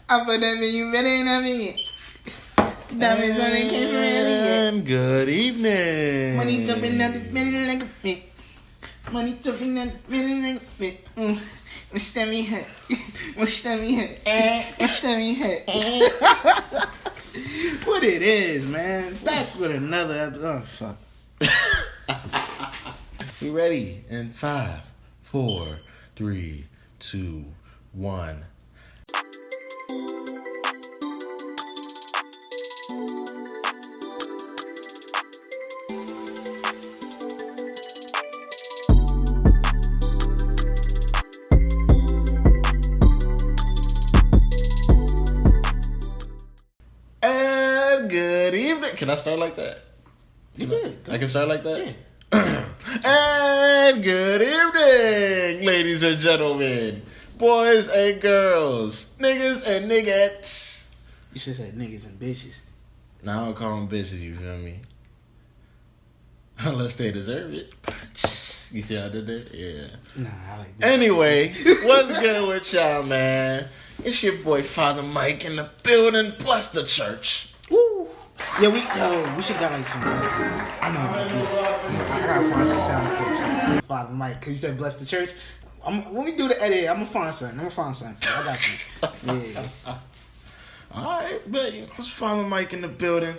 I put that in you better than me. That means something came from And good evening. Money jumping out the middle like a pit. Money jumping out the middle like a pit. My stomach hurt. My stomach hurt. My stomach hurt. What it is, man. Back with another episode. Oh, fuck. We ready? In 5, 4, 3, 2, 1. Can I start like that? You good. I can start like that? Yeah. And good evening, ladies and gentlemen, boys and girls, niggas and niggettes. You should have said niggas and bitches. Now I don't call them bitches, you feel me? Unless they deserve it. You see how I did that? Yeah. Nah, I like that. Anyway, what's good with y'all, man? It's your boy Father Mike in the building. Bless the church. Woo. Yeah, we should got like some. I know. I gotta find some sound effects for Father Mike because you said bless the church. When we do the edit, I'm gonna find something. I got you. Yeah. All right, but it's Father Mike in the building.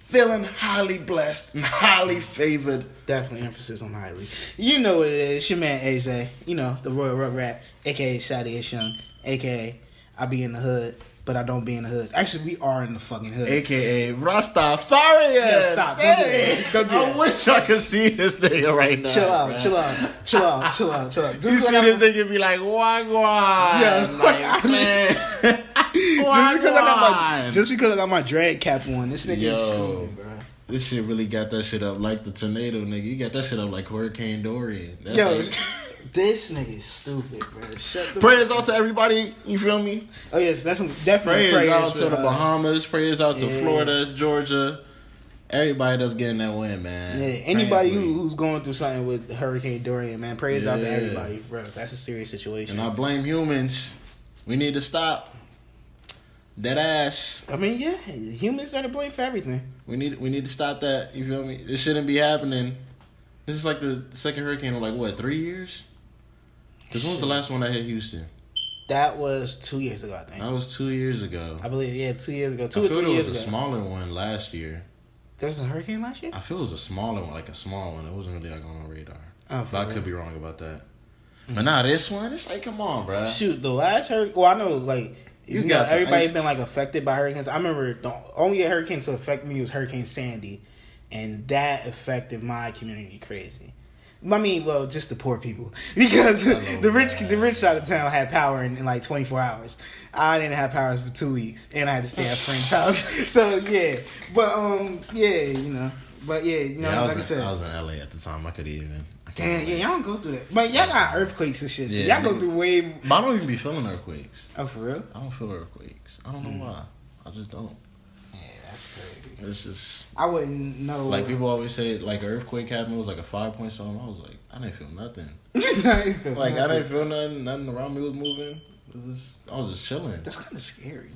Feeling highly blessed and highly favored. Definitely emphasis on highly. You know what it is. It's your man AyeeXay. You know, the Royal Rugrat, aka Shadi Young, aka I be in the hood. But I don't be in the hood. Actually, we are in the fucking hood. AKA Rastafarian. Yeah, stop. Don't do that. I wish I could see this nigga right now. Chill out. You see this nigga be like, wagwan. Yeah. Like, man. Just because I got my drag cap on, this nigga is stupid, bro. This shit really got that shit up like the tornado, nigga. You got that shit up like Hurricane Dorian. That's Yo, like... this nigga is stupid, bro. Shut the prayers out to everybody, you feel me? Oh, yes, that's definitely prayers out to the Bahamas, prayers out to yeah. Florida, Georgia. Everybody that's getting that win, man. Yeah, anybody who's going through something with Hurricane Dorian, man, prayers out to everybody, bro. That's a serious situation. And I blame humans. We need to stop. Dead ass. I mean, yeah, humans are to blame for everything. We need to stop that. You feel me? This shouldn't be happening. This is like the second hurricane in like what, 3 years? Because when was the last one that hit Houston? That was 2 years ago, I think. That was 2 years ago. I believe, yeah, 2 years ago. I feel there was a smaller one last year. There was a hurricane last year? I feel it was a smaller one, like a small one. It wasn't really like on our radar. Oh, but I could be wrong about that. But now this one, it's like, come on, bro. Shoot, the last hurricane. Well, I know, like, you know, everybody's been like affected by hurricanes. I remember the only hurricane to affect me was Hurricane Sandy, and that affected my community crazy. I mean, well, just the poor people, because the rich side of town had power in like 24 hours. I didn't have powers for 2 weeks, and I had to stay at a friend's house. So yeah, but like I said, I was in LA at the time. I could even. Damn, yeah, y'all don't go through that. But y'all got earthquakes and shit. So y'all go through way. But I don't even be feeling earthquakes. Oh, for real? I don't feel earthquakes. I don't know why. I just don't. Yeah, that's crazy. It's just. I wouldn't know. Like people always say, like an earthquake happened. It was like a 5 point something. I was like, I didn't feel nothing. I didn't feel nothing. Nothing around me was moving. I was just chilling. That's kind of scary.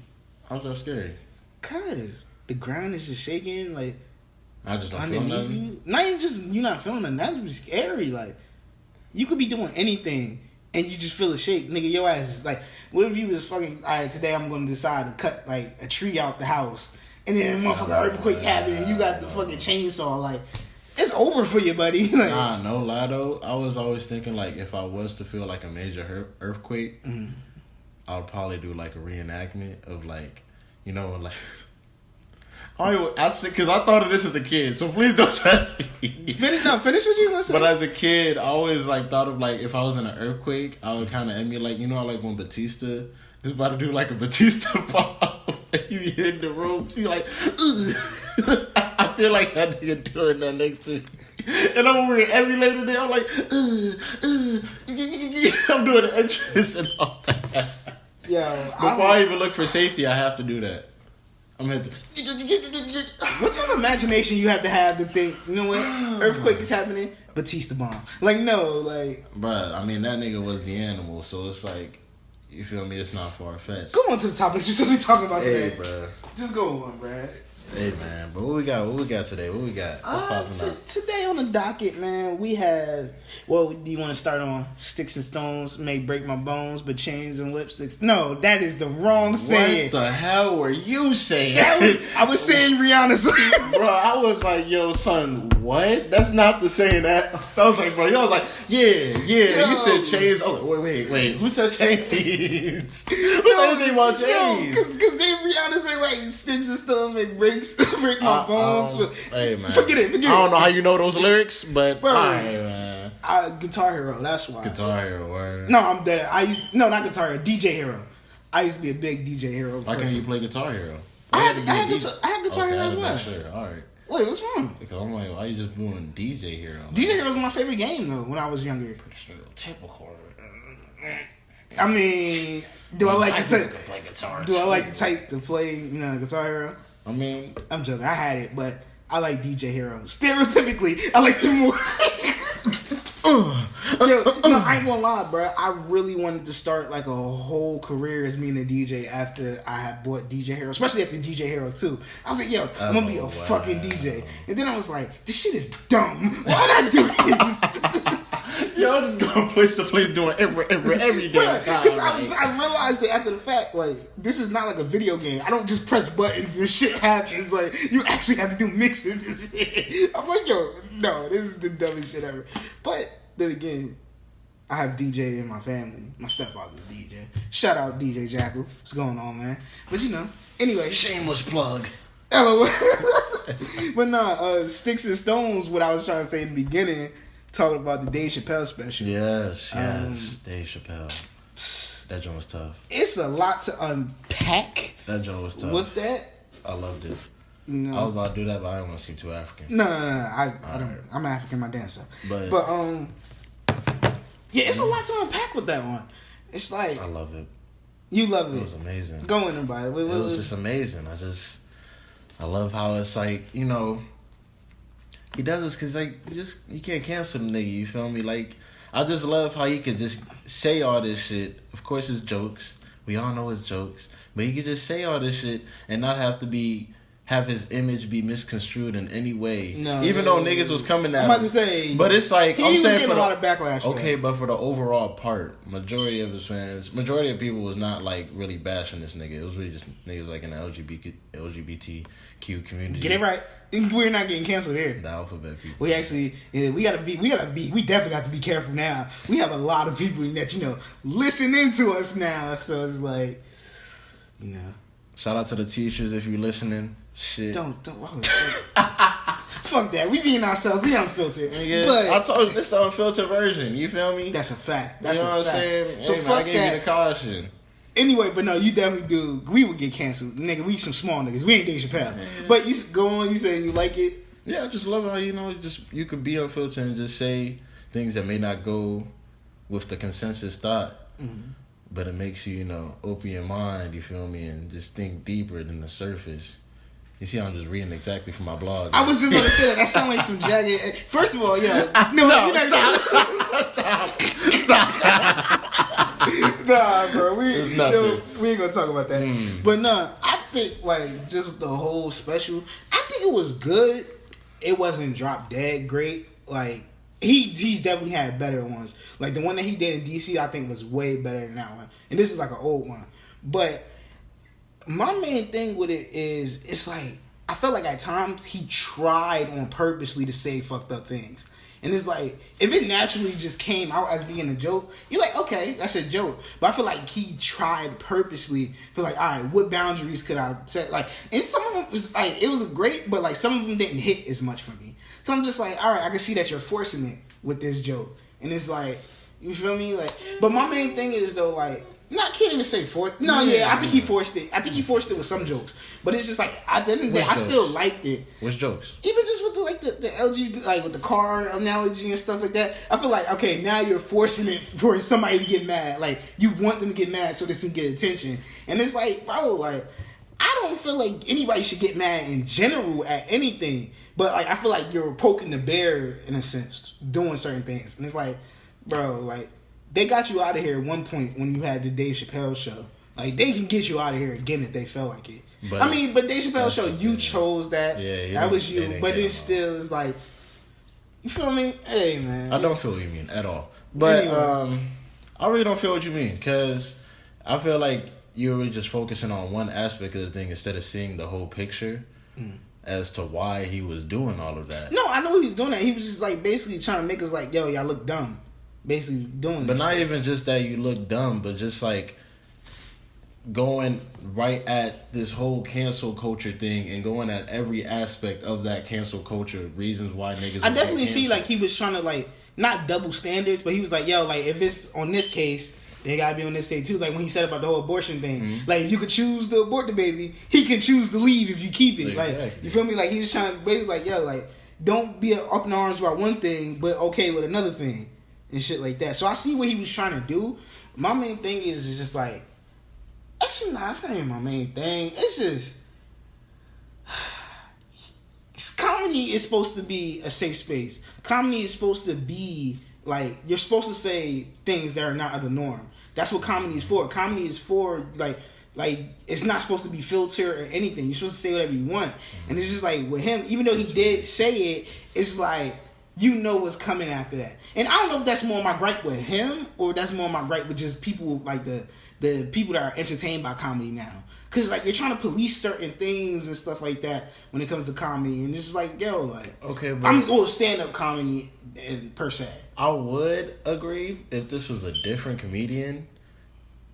How's that scary? Cause the ground is just shaking, like. I just don't feel nothing. You. Not even just you not feeling nothing. That's just scary. Like you could be doing anything and you just feel a shake, nigga. Your ass is like, what if you was fucking? All right, today I'm gonna decide to cut like a tree out the house, and then a motherfucking earthquake happened, and you got the fucking chainsaw. Like it's over for you, buddy. Like, nah, no lie though. I was always thinking like if I was to feel like a major earthquake, I would probably do like a reenactment of like, you know, like. Because I thought of this as a kid, so please don't try me. Finish what you listen. But as a kid, I always like thought of like if I was in an earthquake, I would kind of emulate. You know, like when Batista is about to do like a Batista pop, and you hit the rope, see like, I feel like that nigga doing that next to me. And I'm over here emulating it. I'm like, I'm doing the entrance and all that. Yo, before I even look for safety, I have to do that. I'm at the... What type of imagination you have to think, you know what? Earthquake is happening, Batista bomb. Like, no, like... Bruh, I mean, that nigga was the animal, so it's like... you feel me? It's not far fetched. Go on to the topics you're supposed to be talking about today. Hey, bro. Just go on, bro. Hey, man. But what we got today? What we got? What's popping up? Today on the docket, man, we have... Well, do you want to start on sticks and stones may break my bones, but chains and lipsticks... No, that is the wrong saying. What the hell were you saying? I was saying Rihanna's... Bro, I was like, yo, son, what? That's not the saying that. I was like, bro, you was like, yeah. Yo. You said chains. Oh, wait. Who said chains? Who said anything about chains? Because then Rihanna said, like, sticks and stones may break my bones. Hey, man. Forget it. I don't know how you know those lyrics, but bro, all right, man. Guitar Hero, that's why. Guitar Hero, word. No, I'm dead. Not Guitar Hero, DJ Hero. I used to be a big DJ Hero. Why can't you play Guitar Hero? I had Guitar Hero as well. Sure, all right. Wait, what's wrong? Because I'm like, why you just doing DJ Hero? DJ Hero was my favorite game though when I was younger. Typical. I mean, do I like the type to play, Guitar Hero? I mean, I'm joking. I had it, but I like DJ Hero. Stereotypically, I like them more. Yo, I ain't gonna lie, bro. I really wanted to start like a whole career as being a DJ after I had bought DJ Hero, especially after DJ Hero 2. I was like, yo, I'm gonna be a fucking DJ. And then I was like, this shit is dumb. Why'd I do this? Yo, I'm just going place to place doing every damn time. Because I realized that after the fact, like, this is not like a video game. I don't just press buttons and shit happens. Like, you actually have to do mixes and shit. I'm like, yo, no, this is the dumbest shit ever. But then again, I have DJ in my family. My stepfather's a DJ. Shout out DJ Jackal. What's going on, man? But anyway. Shameless plug. LOL. But Sticks and Stones, what I was trying to say in the beginning, talking about the Dave Chappelle special. Yes. Dave Chappelle. That joint was tough. It's a lot to unpack. That joint was tough. With that. I loved it. No. I was about to do that, but I didn't want to seem too African. No. I don't. I'm African, my damn self. But yeah, it's a lot to unpack with that one. It's like I love it. You love it. It was amazing. Go in about it. It was just amazing. I love how it's like, he does this because like you can't cancel the nigga. You feel me? Like I just love how he could just say all this shit. Of course, it's jokes. We all know it's jokes, but he could just say all this shit and not have to have his image be misconstrued in any way. No, even though niggas was coming at him. I'm about to say, but it's like he was getting a lot of backlash. Okay, but for the overall part, majority of his fans, majority of people was not like really bashing this nigga. It was really just niggas like in the LGBTQ community. Get it right. We're not getting canceled here. The alphabet people. We actually, we definitely got to be careful now. We have a lot of people that, listening to us now. So it's like, Shout out to the teachers if you're listening. Shit. Don't. Fuck that. We being ourselves. We unfiltered. Yeah, but I told you, it's the unfiltered version. You feel me? That's a fact. That's what I'm saying? So hey, fuck I gave you the caution. Anyway, but no, you definitely do. We would get canceled. Nigga, we some small niggas. We ain't Dave Chappelle. Yeah. But you go on, you say you like it. Yeah, I just love how, you could be unfiltered and just say things that may not go with the consensus thought. Mm-hmm. But it makes you, open your mind, you feel me, and just think deeper than the surface. You see, I'm just reading exactly from my blog. I was just going to say that. That sounds like some jagged... First of all, stop. Nah, bro. We ain't going to talk about that. But no, I think, just with the whole special, I think it was good. It wasn't drop dead great. He's definitely had better ones. Like, the one that he did in DC, I think was way better than that one. And this is like an old one. But... my main thing with it is, it's like, I felt like at times he tried on purposely to say fucked up things. And it's like, if it naturally just came out as being a joke, you're like, okay, that's a joke. But I feel like he tried purposely, feel like, all right, what boundaries could I set? Like, and some of them was like, it was great, but like some of them didn't hit as much for me. So I'm just like, all right, I can see that you're forcing it with this joke. And it's like, you feel me? Like, but my main thing is though, like, not kidding to say forced. No, I think he forced it. I think he forced it with some jokes. But it's just like, at the end of the day, I still liked it. Which jokes? Even just with the LG, like with the car analogy and stuff like that. I feel like, okay, now you're forcing it for somebody to get mad. Like, you want them to get mad so this can get attention. And it's like, bro, like, I don't feel like anybody should get mad in general at anything. But like, I feel like you're poking the bear, in a sense, doing certain things. And it's like, bro, like, they got you out of here at one point when you had the Dave Chappelle show. Like, they can get you out of here again if they feel like it. But Dave Chappelle show, you chose that. Yeah, that was you. But it still is like, you feel me? Hey, man. I don't feel what you mean at all. But I really don't feel what you mean, because I feel like you're really just focusing on one aspect of the thing instead of seeing the whole picture as to why he was doing all of that. No, I know he was doing that. He was just like basically trying to make us like, yo, y'all look dumb. Basically doing But not shit. even just that you look dumb, but just like going right at this whole cancel culture thing and going at every aspect of that cancel culture, reasons why niggas. I definitely see like he was trying to like not double standards, but he was like, yo, like if it's on this case, they gotta be on this day too. Like when he said about the whole abortion thing, like if you could choose to abort the baby, he can choose to leave if you keep it. Exactly. Like, you feel me? Like he was trying to basically like, yo, like don't be up in arms about one thing, but okay with another thing and shit like that. So I see what he was trying to do. My main thing is just like, actually, nah, that's not even my main thing. It's just comedy is supposed to be a safe space. Comedy is supposed to be like, you're supposed to say things that are not of the norm. That's what comedy is for. Comedy is for like it's not supposed to be filtered or anything. You're supposed to say whatever you want. And it's just like with him, even though he did say it, it's like you know what's coming after that. And I don't know if that's more my gripe with him or that's more my gripe with just people like the people that are entertained by comedy now. Cause like you're trying to police certain things and stuff like that when it comes to comedy, and it's just like, yo, like, okay, but I'm stand-up comedy per se. I would agree if this was a different comedian,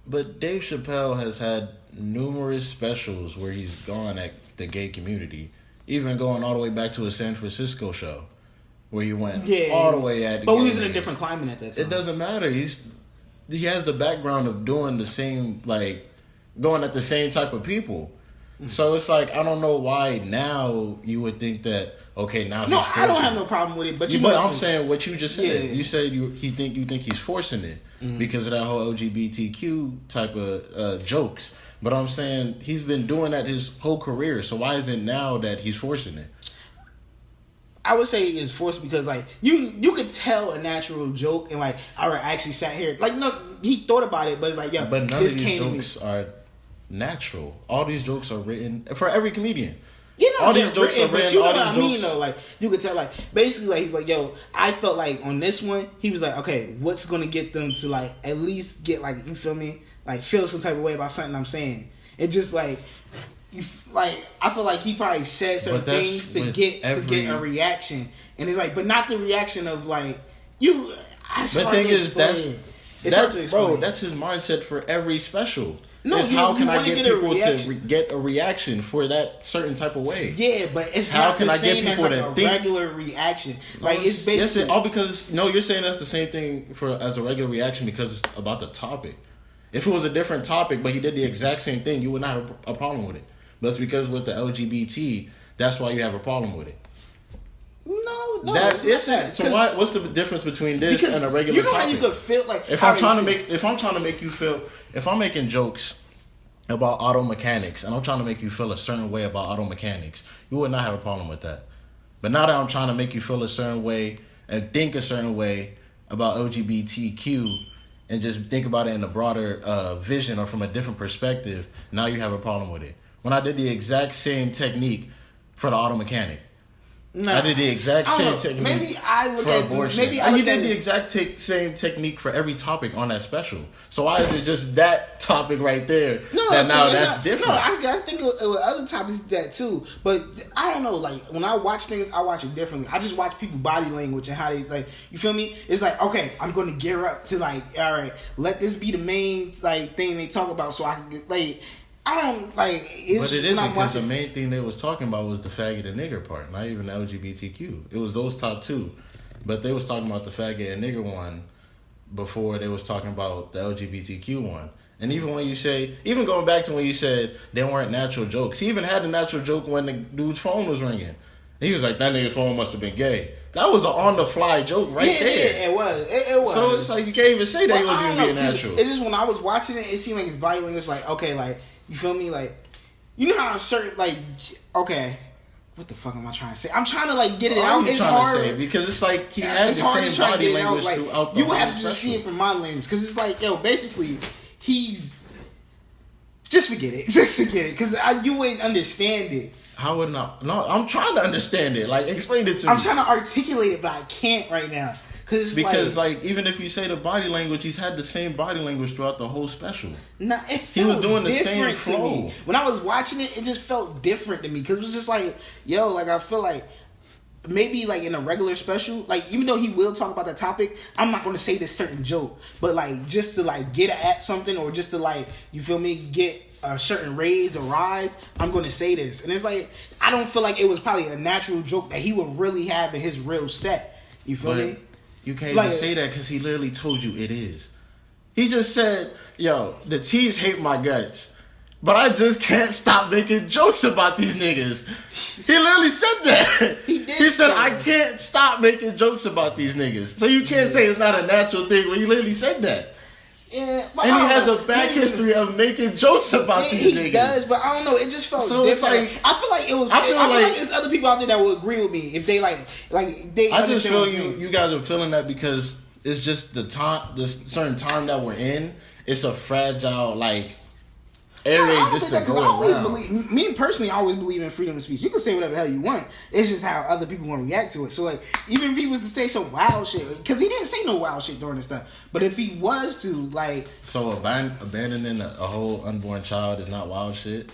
but Dave Chappelle has had numerous specials where he's gone at the gay community, even going all the way back to a San Francisco show where he went all the way at. But we was in a different climate at that time. It doesn't matter. He has the background of doing the same, like, going at the same type of people. So it's like, I don't know why now you would think that, okay, now no, I don't have no problem with it, but I'm saying what you just said. Yeah. You said you think he's forcing it because of that whole LGBTQ type of jokes. But I'm saying he's been doing that his whole career. So why is it now that he's forcing it? I would say it's forced because like you could tell a natural joke and like I actually sat here like no, he thought about it, but it's like, yeah, but none of these jokes are natural. All these jokes are written for every comedian. You know, all these jokes are written. But you know what I mean, though. Like you could tell, like basically, like he's like, yo, I felt like on this one, he was like, okay, what's gonna get them to like at least get like, you feel me, like feel some type of way about something I'm saying. It just like. Like I feel like he probably said certain things to get a reaction, and it's like, but not the reaction of like you. The thing is, that's his mindset for every special. No, how can I get people to get a reaction for that certain type of way? Yeah, but it's how not can the I same get people as like to a regular reaction. Like it's basically all because you're saying that's the same thing as a regular reaction because it's about the topic. If it was a different topic, but he did the exact same thing, you would not have a problem with it. But it's because with the LGBT, that's why you have a problem with it. No, that's it. So what's the difference between this and a regular? You know topic? How you could feel like if I'm trying to make you feel, if I'm making jokes about auto mechanics and I'm trying to make you feel a certain way about auto mechanics, you would not have a problem with that. But now that I'm trying to make you feel a certain way and think a certain way about LGBTQ and just think about it in a broader vision or from a different perspective, now you have a problem with it. When I did the exact same technique for the auto mechanic. I did the exact same technique for abortion. He did the exact same technique for every topic on that special. So why is it just that topic right there that's different? No, I think with other topics that too. But I don't know, like when I watch things, I watch it differently. I just watch people body language and how they like, you feel me? It's like, okay, I'm going to gear up to like, all right, let this be the main like thing they talk about so I can get like, I don't like. But it isn't because the main thing they was talking about was the faggot and nigger part, not even the LGBTQ. It was those top two, but they was talking about the faggot and nigger one before they was talking about the LGBTQ one. And even going back to when you said they weren't natural jokes, he even had a natural joke when the dude's phone was ringing. He was like, that nigga's phone must have been gay. That was an on-the-fly joke there. Yeah, it was. It was. So it's like you can't even say that he was even being natural. It's just when I was watching it seemed like his body language, like, okay, like, you feel me? Like, you know how certain, like, okay, what the fuck am I trying to say? I'm trying to like get it out. It's hard to say, because it's like he has the same body language like, throughout the you whole have to just see it from my lens, because it's like, yo, basically he's just forget it, because you wouldn't understand it. How would not? No, I'm trying to understand it. Like, explain it to me. I'm trying to articulate it, but I can't right now. Because like even if you say the body language, he's had the same body language throughout the whole special. Nah, he was doing the same flow. When I was watching it, it just felt different to me, because it was just like, yo, like I feel like maybe like in a regular special, like even though he will talk about the topic, I'm not going to say this certain joke, but like just to like get at something, or just to like, you feel me, get a certain raise or rise, I'm going to say this. And it's like, I don't feel like it was probably a natural joke that he would really have in his real set. You feel me? You can't even say that, because he literally told you it is. He just said, yo, the T's hate my guts, but I just can't stop making jokes about these niggas. He literally said that. He said, I can't stop making jokes about these niggas. So you can't say it's not a natural thing when he literally said that. Yeah, and he has a back history of making jokes about these niggas. He does, but I don't know. It just felt so different. It's like, I feel like it was. I feel like there's other people out there that will agree with me if they like they. I just feel you guys are feeling that because it's just the time, the certain time that we're in. It's a fragile area just to go around. Me personally, I always believe in freedom of speech. You can say whatever the hell you want. It's just how other people want to react to it. So like, even if he was to say some wild shit, because he didn't say no wild shit during this stuff. But if he was to like, so abandoning a whole unborn child is not wild shit.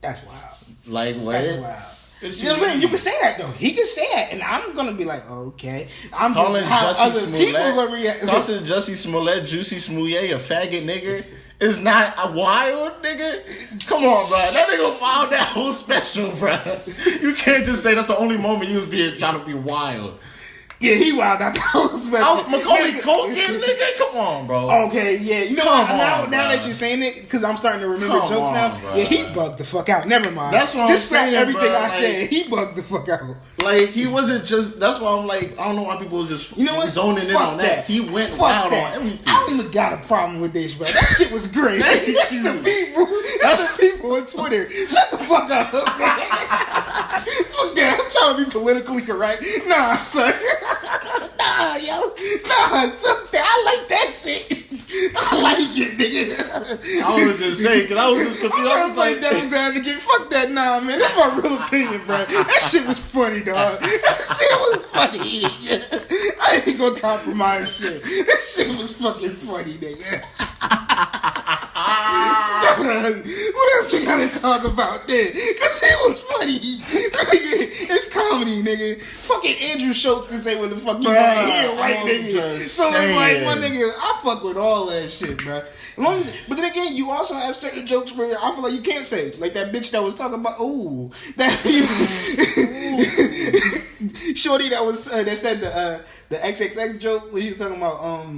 That's wild. Like what? That's wild. You know what I'm saying? You can say that though. He can say that, and I'm gonna be like, okay. I'm calling just how other people gonna react. Calling Jussie Smollett, Juicy Smollett, a faggot nigga. It's not a wild nigga. Come on, bro. That nigga wild that whole special, bro. You can't just say that's the only moment you was trying to be wild. Yeah, he wild out the whole special. Macaulay Culkin, nigga. Come on, bro. Okay, yeah. You know what? Now that you're saying it, because I'm starting to remember jokes now. Bro. Yeah, he bugged the fuck out. Never mind. That's what just I'm saying, everything bro. I said. He bugged the fuck out. Like, he wasn't just... That's why I'm like... I don't know why people just zoning in on that. He went fuck wild that. on everything. I don't even got a problem with this, bro. That shit was great. That's the people. That's the people on Twitter. Shut the fuck up, man. Fuck that. I'm trying to be politically correct. Nah, son. Nah, yo. Nah, something. I like that shit. I like it, nigga. I was just saying, because I was just confused. I'm trying to play devil's advocate. Fuck that, nah, man. That's my real opinion, bro. That shit was funny, dog. That shit was funny. I ain't gonna compromise shit. That shit was fucking funny, nigga. What else we gotta talk about then? Cause it was funny. It's comedy, nigga. Fucking Andrew Schultz can say what the fuck you want to hear, white nigga. So it's like, my nigga, I fuck with all that shit, bro. As long as, but then again, you also have certain jokes where I feel like you can't say, like that bitch that was talking about, ooh, that shorty that was that said the XXX joke when she was talking about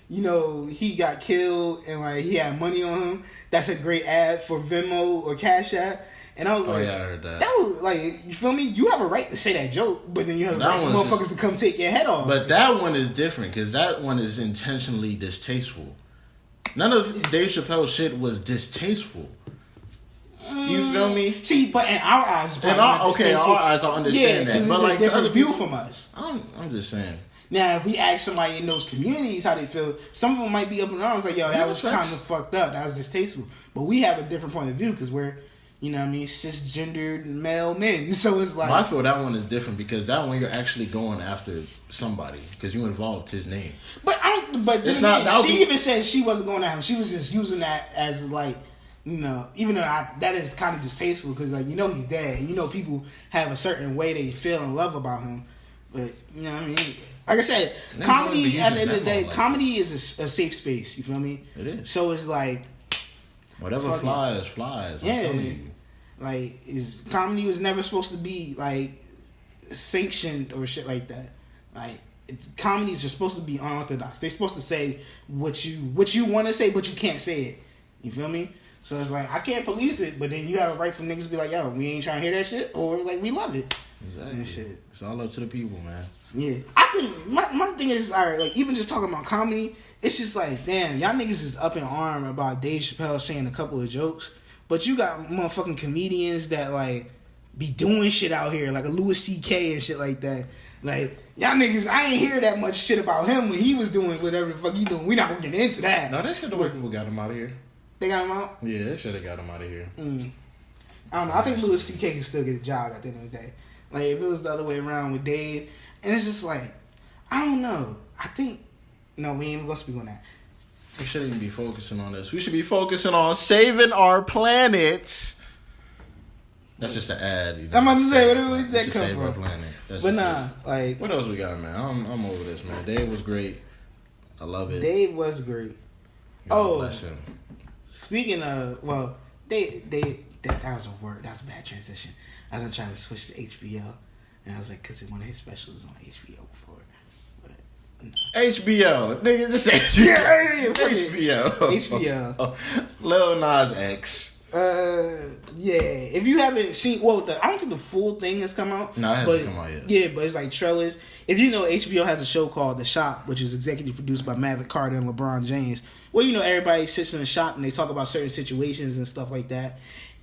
you know, he got killed and like he had money on him. That's a great ad for Venmo or Cash App. And I was like, yeah, I heard that. That was like, you feel me? You have a right to say that joke, but then you have a right for motherfuckers to come take your head off. But that one is different because that one is intentionally distasteful. None of Dave Chappelle's shit was distasteful. You feel me? See, but in our eyes, in our eyes, I understand that. But like a different view from us. I'm just saying. Now, if we ask somebody in those communities how they feel, some of them might be up in arms like, yo, that was kind of fucked up. That was distasteful. But we have a different point of view because we're, you know what I mean, cisgendered male men. So it's like... Well, I feel that one is different because that one you're actually going after somebody because you involved his name. But it's not, she even said she wasn't going after him. She was just using that as like, you know, even though that is kind of distasteful because, like, you know he's dead. And you know people have a certain way they feel and love about him. But, you know what I mean... Like I said, comedy, at the end of the day, comedy is a safe space. You feel me? It is. So it's like... Whatever flies. I'm telling you. Like, comedy was never supposed to be, like, sanctioned or shit like that. Like, comedies are supposed to be unorthodox. They're supposed to say what you want to say, but you can't say it. You feel me? So it's like, I can't police it, but then you have a right for niggas to be like, yo, we ain't trying to hear that shit, or, like, we love it. Exactly. And shit. It's all up to the people, man. Yeah. I think, my thing is, alright, like, even just talking about comedy, it's just like, damn, y'all niggas is up in arm about Dave Chappelle saying a couple of jokes, but you got motherfucking comedians that, like, be doing shit out here, like a Louis C.K. and shit like that. Like, y'all niggas, I ain't hear that much shit about him when he was doing whatever the fuck he doing. We not gonna get into that. No, that shit the white people got him out of here. They got him out? Yeah, they should have got him out of here. I don't know. I think Louis C.K. can still get a job at the end of the day. Like, if it was the other way around with Dave, and it's just like, I don't know. I think, no, we ain't even gonna speak on that. We shouldn't even be focusing on this. We should be focusing on saving our planet. That's just an ad. You know, I'm about to say, where did that come save from? Our planet. That's but nah, like... What else we got, man? I'm over this, man. Dave was great. I love it. Dave was great. Bless him. Speaking of... Well, that was a word. That was a bad transition. I was trying to switch to HBO. And I was like, because one of his specials was on HBO before. But, no. HBO. Nigga, just HBO. Yeah. HBO. Oh, Lil Nas X. Yeah. If you haven't seen, I don't think the full thing has come out. No, it hasn't come out yet. Yeah, but it's like trailers. If you know, HBO has a show called The Shop, which is executive produced by Maverick Carter and LeBron James. Well, you know, everybody sits in the shop and they talk about certain situations and stuff like that.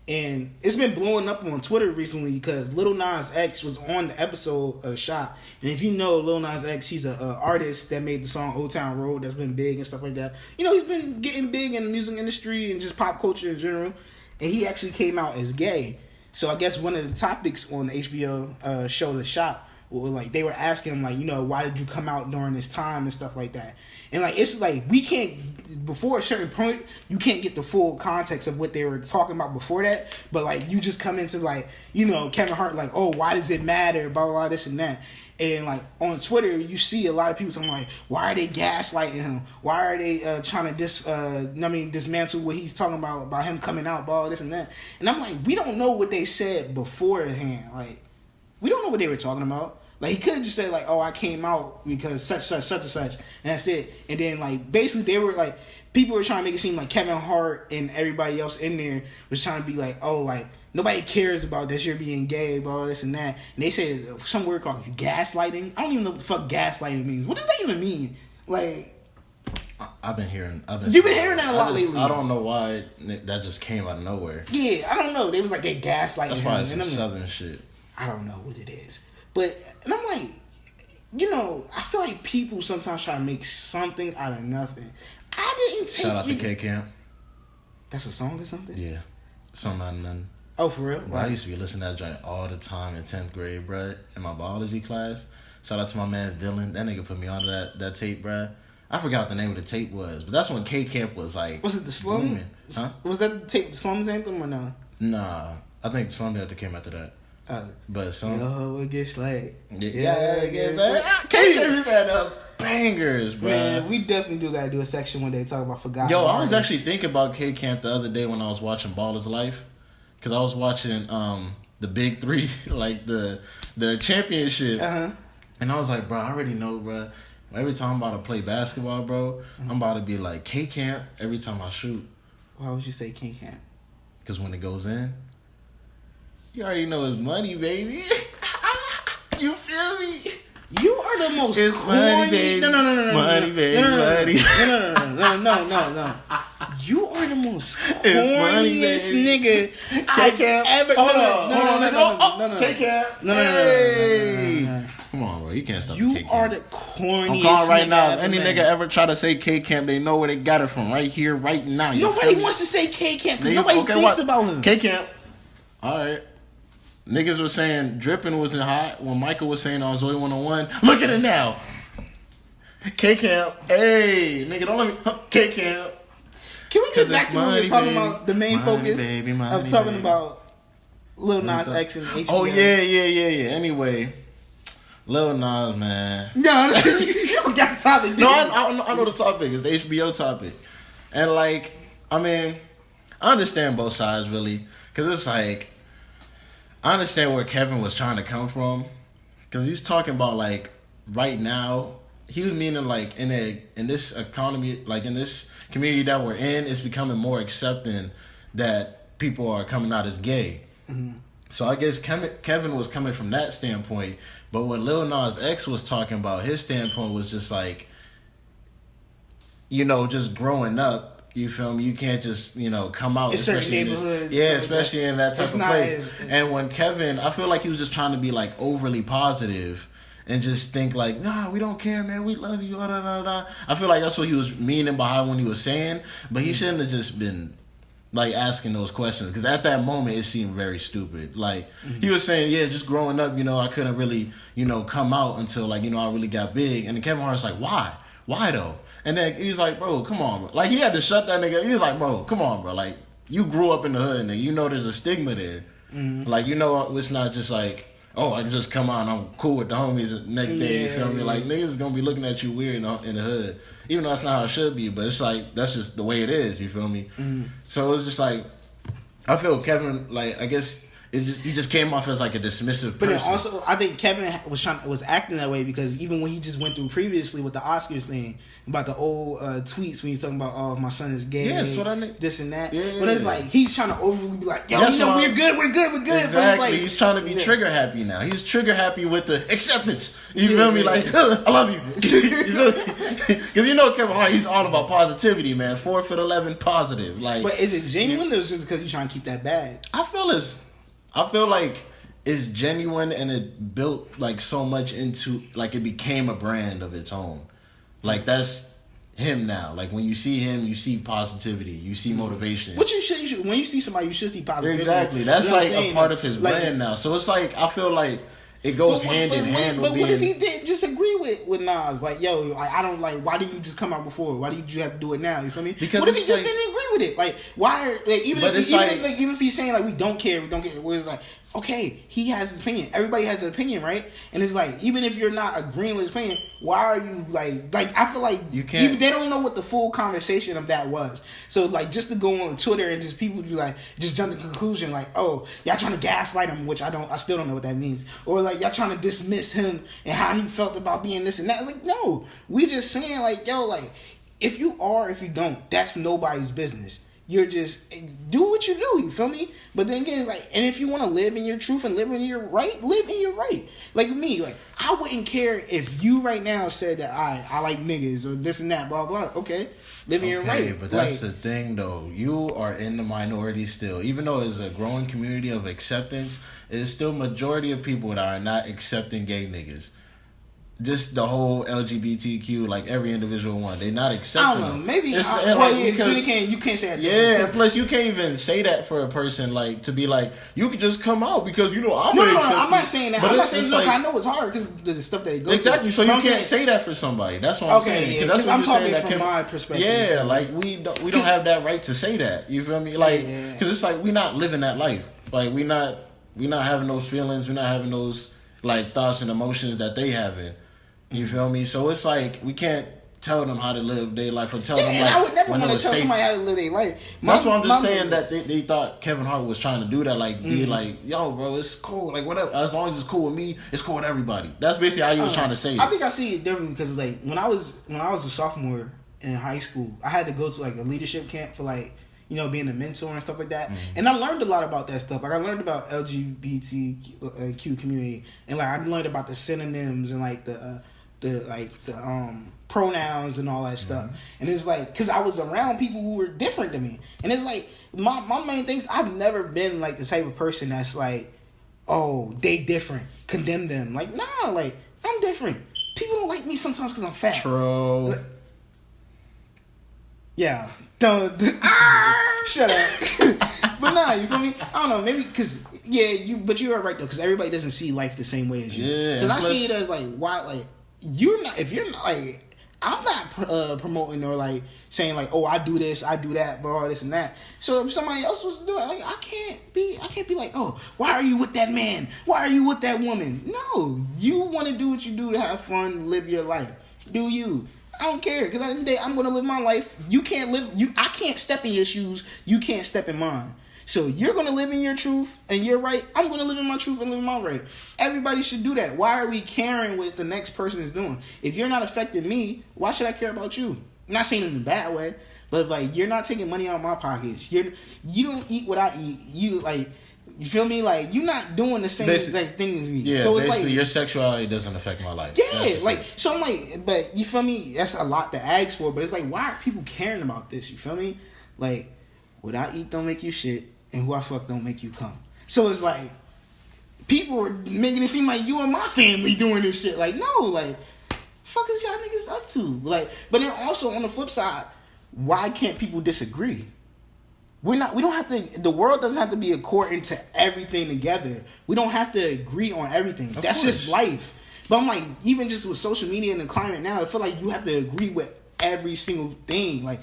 And it's been blowing up on Twitter recently because Lil Nas X was on the episode of The Shop. And if you know Lil Nas X, he's an artist that made the song Old Town Road that's been big and stuff like that. You know, he's been getting big in the music industry and just pop culture in general. And he actually came out as gay. So I guess one of the topics on the HBO show The Shop, like they were asking him, like, you know, why did you come out during this time and stuff like that. And like it's like we can't, before a certain point, you can't get the full context of what they were talking about before that. But like you just come into like, you know, Kevin Hart like, oh, why does it matter, blah blah blah, this and that. And like on Twitter, you see a lot of people talking like, why are they gaslighting him? Why are they trying to dismantle what he's talking about him coming out, blah, this and that. And I'm like, we don't know what they said beforehand. Like, we don't know what they were talking about. Like, he could have just said like, oh, I came out because such and such, and that's it. And then like basically they were like, people were trying to make it seem like Kevin Hart and everybody else in there was trying to be like, oh, like nobody cares about that you're being gay, blah, this and that. And they said some word called gaslighting. I don't even know what the fuck gaslighting means. What does that even mean? Like, You've been hearing that a lot lately. I don't know why that just came out of nowhere. Yeah, I don't know. They was like, they gaslighting. That's probably some southern like, shit. I don't know what it is. But, and I'm like, you know, I feel like people sometimes try to make something out of nothing. I didn't take... Shout out to K Camp. That's a song or something? Yeah. Something out of nothing. Oh, for real? Bro, I used to be listening to that joint all the time in 10th grade, bro, in my biology class. Shout out to my man Dylan. That nigga put me onto that tape, bro. I forgot what the name of the tape was, but that's when K Camp was like... Was it the Slum? Huh? Was that the tape, the Slums Anthem or no? Nah. I think Slum Anthem came after that. But some... Yo, we'll get slayed. Yeah, I guess that. K Camp had bangers, bro. Man, we definitely do gotta do a section one day talking about forgotten Yo, I artists. was actually thinking about K Camp the other day when I was watching Baller's Life. Because I was watching the Big Three, like the championship. Uh-huh. And I was like, bro, I already know, bro. Every time I'm about to play basketball, bro, I'm about to be like K Camp every time I shoot. Why would you say King Camp? Because when it goes in, you already know it's money, baby. You feel me? You are the most it's corny. Money, baby. No. Money, baby. Money. No. You are the most corniest nigga I've ever. Hold on, no. K-Camp. No. Come on, bro. You can't stop you the K-Camp. are the corniest. I'm calling right now. If any nigga ever try to say K-Camp, they know where they got it from. Right here, right now. Nobody wants to say K-Camp because nobody thinks about him. K-Camp. All right. Niggas was saying dripping wasn't hot when Michael was saying on Zoe 101. Look at it now. K-Camp. Hey, nigga, don't let me. K-Camp. Can we get back to what we were talking baby. about? The main focus of talking about Lil Nas X and HBO. Oh, yeah. Anyway, Lil Nas, man. No, you forgot the topic. No, I know the topic. It's the HBO topic. And, like, I mean, I understand both sides, really. Because it's like, I understand where Kevin was trying to come from. Because he's talking about, like, right now, he was meaning, like, in this economy, like, in this community that we're in, it's becoming more accepting that people are coming out as gay. Mm-hmm. So I guess Kevin was coming from that standpoint. But what Lil Nas X was talking about, his standpoint was just like, you know, just growing up You feel me? You can't just, come out. In certain neighborhoods. Especially in that type of place. And when Kevin, I feel like he was just trying to be like overly positive and just think like, nah, we don't care, man. We love you. Da, da, da. I feel like that's what he was meaning behind when he was saying. But he shouldn't have just been like asking those questions, because at that moment it seemed very stupid. Like he was saying, yeah, just growing up, I couldn't really, come out until like, I really got big. And then Kevin Hart's like, why though? And then he's like, bro, come on, bro. Like he had to shut that nigga. He was like, bro, come on, bro. Like you grew up in the hood, nigga. There's a stigma there. Like it's not just like, oh, I can just come out and I'm cool with the homies the next day. You feel me? Like niggas is gonna be looking at you weird in the hood. Even though that's not how it should be, but it's like that's just the way it is. You feel me? So it's just like I feel Kevin, like I guess he just came off as like a dismissive person. But then also, I think Kevin was acting that way because even when he just went through previously with the Oscars thing about the old tweets when he's talking about, oh, my son is gay, this and that. Yeah, but it's like he's trying to overly be like, yo, we're good. Exactly. But it's like, he's trying to be trigger happy now. He's trigger happy with the acceptance. You feel me? Like, I love you. Because Kevin Hart, he's all about positivity, man. 4'11" positive. Like, but is it genuine or is it just because he's trying to keep that bag? I feel like it's genuine and it built like so much into like it became a brand of its own. Like that's him now. Like when you see him, you see positivity, you see motivation. What you should when you see somebody, you should see positivity. Exactly. That's like a part of his brand now. So it's like I feel like it goes hand in hand. But what if he didn't just agree with Nas? Like, yo, I don't like. Why didn't you just come out before? Why did you have to do it now? You feel me? Because what if he just didn't agree with it? Like, why? Like, even if he's saying like we don't care, well, it's like, okay, he has his opinion. Everybody has an opinion, right? And it's like, even if you're not agreeing with his opinion, why are you like I feel like you can't. Even, they don't know what the full conversation of that was. So like, just to go on Twitter and just people be like, just jump to the conclusion like, oh, y'all trying to gaslight him, which I still don't know what that means, or like y'all trying to dismiss him and how he felt about being this and that. Like, no, we just saying like, yo, like if you are, if you don't, that's nobody's business. You're just do what you do, you feel me? But then again, it's like, and if you want to live in your truth and live in your right, live in your right. Like me, like I wouldn't care if you right now said that I like niggas or this and that, blah blah. Okay, live in your right. But that's the thing, though. You are in the minority still, even though it's a growing community of acceptance. It's still majority of people that are not accepting gay niggas. Just the whole LGBTQ, like every individual one, they're not accepting. I don't know. Maybe you can't say that. Yeah, plus you can't even say that for a person like to be like you could just come out because I'm no, I'm not saying that. I'm not saying no. Like, I know it's hard because the stuff that they go exactly. To. So you can't say that for somebody. That's what I'm saying. Yeah, that's what I'm talking from my perspective. Yeah, like we don't have that right to say that. You feel me? Like because it's like we're not living that life. Like we're not having those feelings. We're not having those like thoughts and emotions that they having. You feel me? So it's like we can't tell them how to live their life or tell them like I would never want to tell somebody how to live their life. That's what I'm just saying that they thought Kevin Hart was trying to do that, like be like, yo, bro, it's cool, like whatever. As long as it's cool with me, it's cool with everybody. That's basically how he was trying to say it. I think I see it differently because like when I was a sophomore in high school, I had to go to like a leadership camp for like, being a mentor and stuff like that. And I learned a lot about that stuff. Like I learned about LGBTQ community, and like I learned about the synonyms and like the pronouns and all that stuff. And it's like, because I was around people who were different than me. And it's like, my main things, I've never been like the type of person that's like, oh, they different, condemn them. Like, nah, like, I'm different. People don't like me sometimes because I'm fat. True. Like, yeah. Don't. Shut up. But nah, you feel me? I don't know, maybe because, but you are right though, because everybody doesn't see life the same way as you. Yeah. Because I see it as like, why, like, if you're not like, I'm not promoting or like saying like, oh, I do this, I do that, blah, this and that. So if somebody else was to do it, like I can't be like, oh, why are you with that man? Why are you with that woman? No, you want to do what you do to have fun, live your life. Do you? I don't care, because at the end of the day, I'm gonna live my life. I can't step in your shoes. You can't step in mine. So you're going to live in your truth and you're right. I'm going to live in my truth and live in my right. Everybody should do that. Why are we caring what the next person is doing? If you're not affecting me, why should I care about you? I'm not saying it in a bad way, but like you're not taking money out of my pockets. You don't eat what I eat. You like You feel me? Like, you're not doing the same like thing as me. Yeah, so it's basically like your sexuality doesn't affect my life. Yeah, like, so I'm like, but you feel me? That's a lot to ask for, but it's like, why are people caring about this? You feel me? Like, what I eat don't make you shit, and who I fuck don't make you come. So it's like, people are making it seem like you and my family doing this shit. Like, no, like, fuck is y'all niggas up to? Like, but then also on the flip side, why can't people disagree? We don't have to. The world doesn't have to be according to everything together. We don't have to agree on everything. That's just life. But I'm like, even just with social media and the climate now, I feel like you have to agree with every single thing. Like,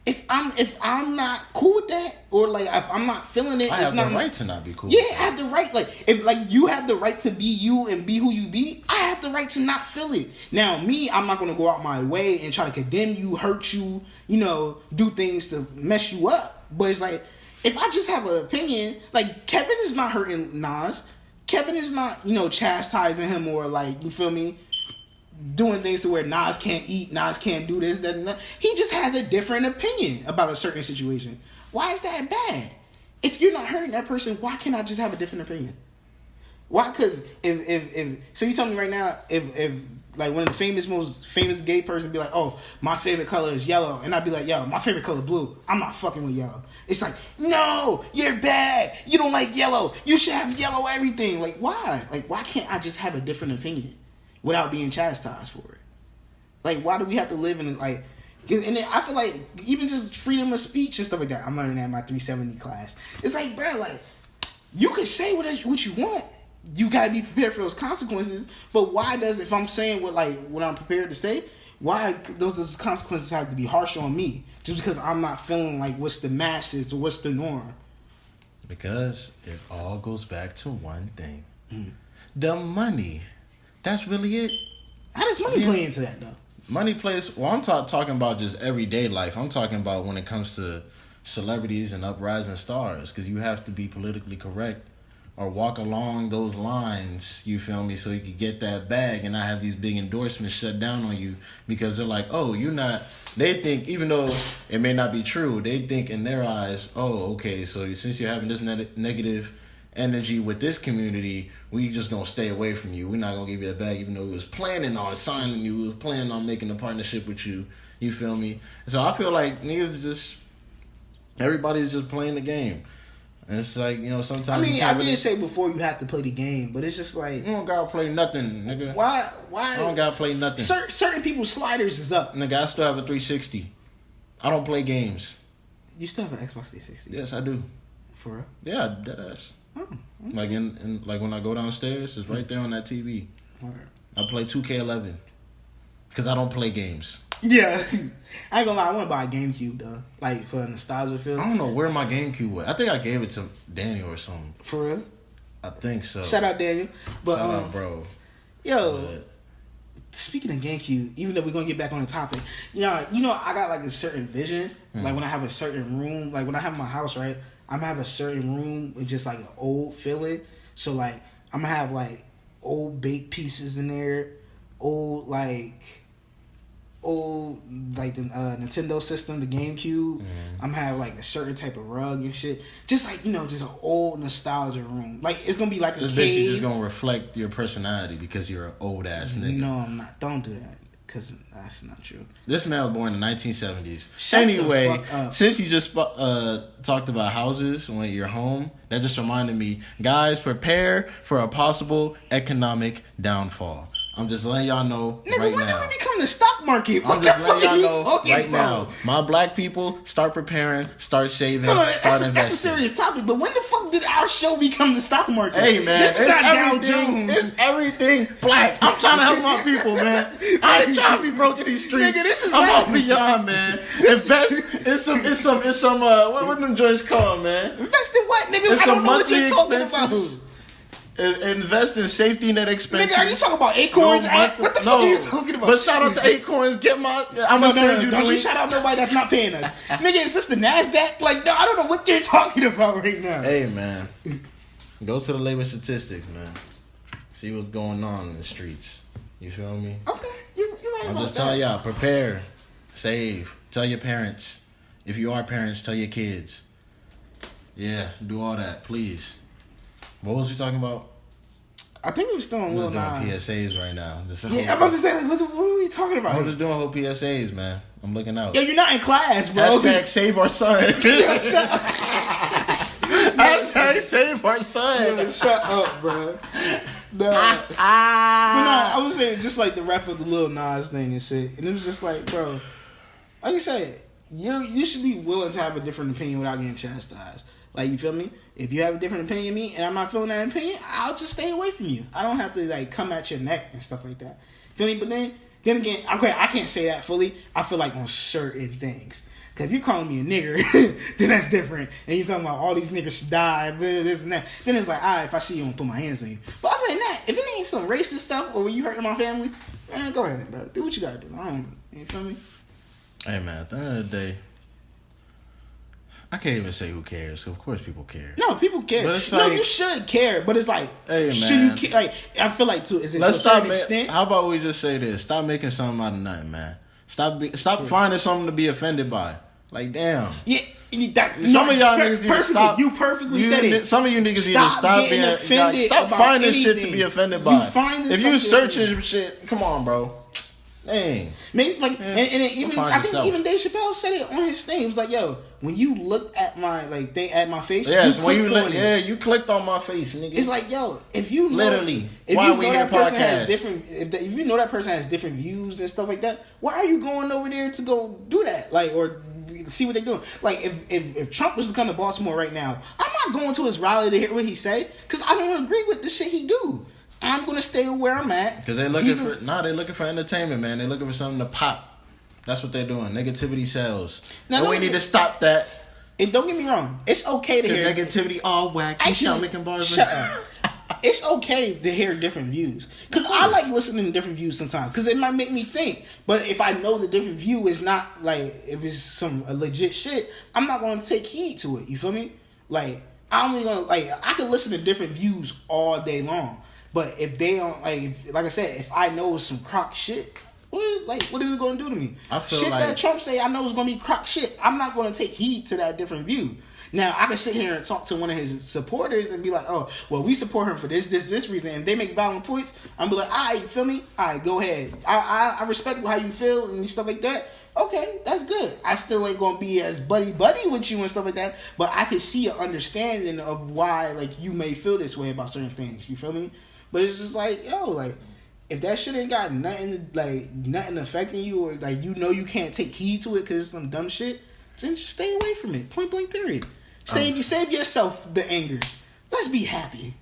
if I'm not cool with that, or like if I'm not feeling it, I have the right to not be cool. Yeah, I have the right. Like, if like you have the right to be you and be who you be, I have the right to not feel it. Now, me, I'm not gonna go out my way and try to condemn you, hurt you, do things to mess you up. But it's like, if I just have an opinion, like, Kevin is not hurting Nas. Kevin is not, chastising him or, like, you feel me, doing things to where Nas can't eat, Nas can't do this, that, and that. He just has a different opinion about a certain situation. Why is that bad? If you're not hurting that person, why can't I just have a different opinion? Why? Because if so you tell me right now, if like when the most famous gay person be like, oh, my favorite color is yellow, and I'd be like, yo, my favorite color is blue. I'm not fucking with yellow. It's like, no, you're bad. You don't like yellow. You should have yellow everything. Like, why? Like, why can't I just have a different opinion without being chastised for it? Like, why do we have to live in like? And then I feel like even just freedom of speech and stuff like that. I'm learning that in my 370 class. It's like, bro, like, you can say what you want. You gotta be prepared for those consequences. But why does, if I'm saying what I'm prepared to say, why those consequences have to be harsh on me just because I'm not feeling like what's the masses or what's the norm? Because it all goes back to one thing: the money. That's really it. How does money play into that though? Money plays. Well, I'm talking about just everyday life. I'm talking about when it comes to celebrities and uprising stars, because you have to be politically correct or walk along those lines, you feel me, so you can get that bag and not have these big endorsements shut down on you because they're like, oh, you're not, they think, even though it may not be true, they think in their eyes, oh, okay, so since you're having this negative energy with this community, we just gonna stay away from you. We're not gonna give you that bag, even though we was planning on signing you, we was planning on making a partnership with you, you feel me? So I feel like niggas just, everybody's just playing the game. And it's like, sometimes... I mean, I did say before you have to play the game, but it's just like... You don't gotta play nothing, nigga. Why? I don't gotta play nothing. Certain people's sliders is up. Nigga, I still have a 360. I don't play games. You still have an Xbox 360? Yes, I do. For real? Yeah, deadass. Oh, okay. Like like when I go downstairs, it's right there on that TV. Right. I play 2K11. Because I don't play games. Yeah. I ain't gonna lie, I want to buy a GameCube though. Like for a nostalgia feel. I don't know where my GameCube was. I think I gave it to Daniel or something. For real? I think so. Shout out Daniel. But shout out, bro. Yo, speaking of GameCube, even though we're gonna get back on the topic, I got like a certain vision. Like when I have a certain room, like when I have my house, right? I'm gonna have a certain room with just like an old feeling. So like I'm gonna have like old baked pieces in there, old the Nintendo system, the GameCube. I'm gonna have like a certain type of rug and shit. Just like, just an old nostalgia room. Like it's gonna be like a cave. Basically just gonna reflect your personality because you're an old ass nigga. No, I'm not. Don't do that. Because that's not true. This man was born in the 1970s. Anyway, since you just talked about houses when you're home, that just reminded me, guys, prepare for a possible economic downfall. I'm just letting y'all know Nigga, right when now. did we become the stock market? What the fuck are you talking right about? Now. My black people, start preparing, start saving, start investing. That's a serious topic, but when the fuck did our show become the stock market? Hey, man. This is not Dow Jones. It's everything black. I'm trying to help my people, man. I ain't trying to be broke in these streets. Nigga, this is I'm off beyond, man. Invest in some what them joints called, man? Invest in what, nigga? I don't know what you're talking about. Invest in safety net expenses. Nigga, are you talking about Acorns? What the fuck are you talking about? But shout out to Acorns. I'm gonna send you the link. Don't you shout out nobody that's not paying us. Nigga, is this the NASDAQ? Like, no, I don't know what you're talking about right now. Hey, man. Go to the labor statistics, man. See what's going on in the streets. You feel me? Okay, you're right about that. I'm just telling y'all, prepare, save, tell your parents. If you are parents, tell your kids. Yeah, do all that, please. What was we talking about? I think we were still on Lil Nas. We're doing PSAs right now. Yeah, I'm about to say, like, what are we talking about? I'm just doing whole PSAs, man. I'm looking out. Yo, you're not in class, bro. Hashtag save our son. Hashtag save our son. Yo, shut up, bro. But no, I was saying just like the rap of the Lil Nas thing and shit, and it was just like, bro, like you said, you should be willing to have a different opinion without getting chastised. Like, you feel me? If you have a different opinion than me and I'm not feeling that opinion, I'll just stay away from you. I don't have to like come at your neck and stuff like that. Feel me? But then again, okay, I can't say that fully. I feel like on certain things. Cause if you're calling me a nigger, then that's different. And you're talking about all these niggas should die, this and that. Then it's like, all right, if I see you, I'm gonna put my hands on you. But other than that, if it ain't some racist stuff or when you hurting my family, man, go ahead, bro. Do what you gotta do. You feel me? Hey, man, at the end of the day, I can't even say who cares. Of course, people care. No, people care. But it's no, like, you should care. But it's like, hey, should you care? Like, I feel like too. Is it let's to a certain extent? How about we just say this? Stop making something out of nothing, man. Stop finding something to be offended by. Like, damn. Yeah. Some of y'all niggas need to stop. You perfectly said it. Some of you niggas need to stop being offended. Stop finding shit to be offended by. If you searching shit, come on, bro. Dang. Maybe like, and even I think even Dave Chappelle said it on his thing. He was like, "Yo, when you look at my thing at my face, yes, when you look, you clicked on my face, nigga. It's like, yo, if you know, literally, if why you we know here that person has podcast? different, if you know that person has different views and stuff like that, why are you going over there to go do that? Like, or see what they're doing? Like, if Trump was to come to Baltimore right now, I'm not going to his rally to hear what he say because I don't agree with the shit he do. I'm gonna stay where I'm at because they're looking they're looking for entertainment, man. They're looking for something to pop. That's what they're doing. Negativity sells. Now, and we need to stop that. And don't get me wrong, it's okay to hear negativity. All whack. Actually, making bars. Shut up. It's okay to hear different views because I like listening to different views sometimes because it might make me think. But if I know the different view is not like if it's a legit shit, I'm not gonna take heed to it. You feel me? Like I'm only gonna I can listen to different views all day long. But if they don't like I said, if I know some crock shit, what is it going to do to me? I feel shit like that Trump say I know is going to be crock shit. I'm not going to take heed to that different view. Now I can sit here and talk to one of his supporters and be like, oh, well, we support him for this reason. And if they make valid points, I'm be like, all right, you feel me? All right, go ahead. I respect how you feel and stuff like that. Okay, that's good. I still ain't gonna be as buddy with you and stuff like that, but I can see an understanding of why you may feel this way about certain things. You feel me? But it's just like, yo, if that shit ain't got nothing affecting you, or you can't take heed to it because it's some dumb shit, then just stay away from it. Point blank, period. Save yourself the anger. Let's be happy.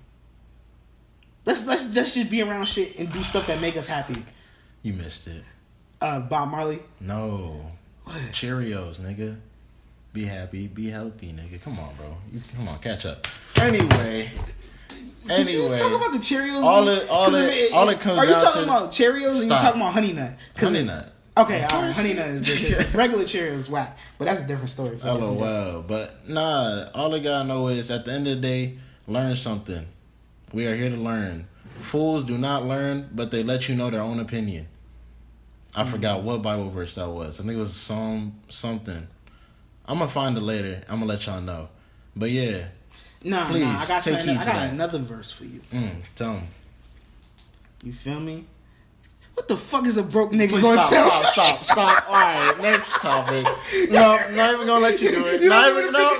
Let's just be around shit and do stuff that make us happy. You missed it. Bob Marley. No. What? Cheerios, nigga. Be happy, be healthy, nigga. Come on, bro. Come on, catch up. Anyway. Did you just talk about the Cheerios? All it comes down to... Are you talking about Cheerios or you talking about Honey Nut? Honey Nut. Okay, all right. Honey Nut is good. Regular Cheerios is whack. But that's a different story. LOL. But nah, all I gotta know is at the end of the day, learn something. We are here to learn. Fools do not learn, but they let you know their own opinion. I forgot what Bible verse that was. I think it was Psalm something. I'm gonna find it later. I'm gonna let y'all know. But yeah. Please, I got another verse for you. Tell me. You feel me? What the fuck is a broke nigga gonna tell? Stop. All right, next topic. No, not even gonna let you do it. Not even gonna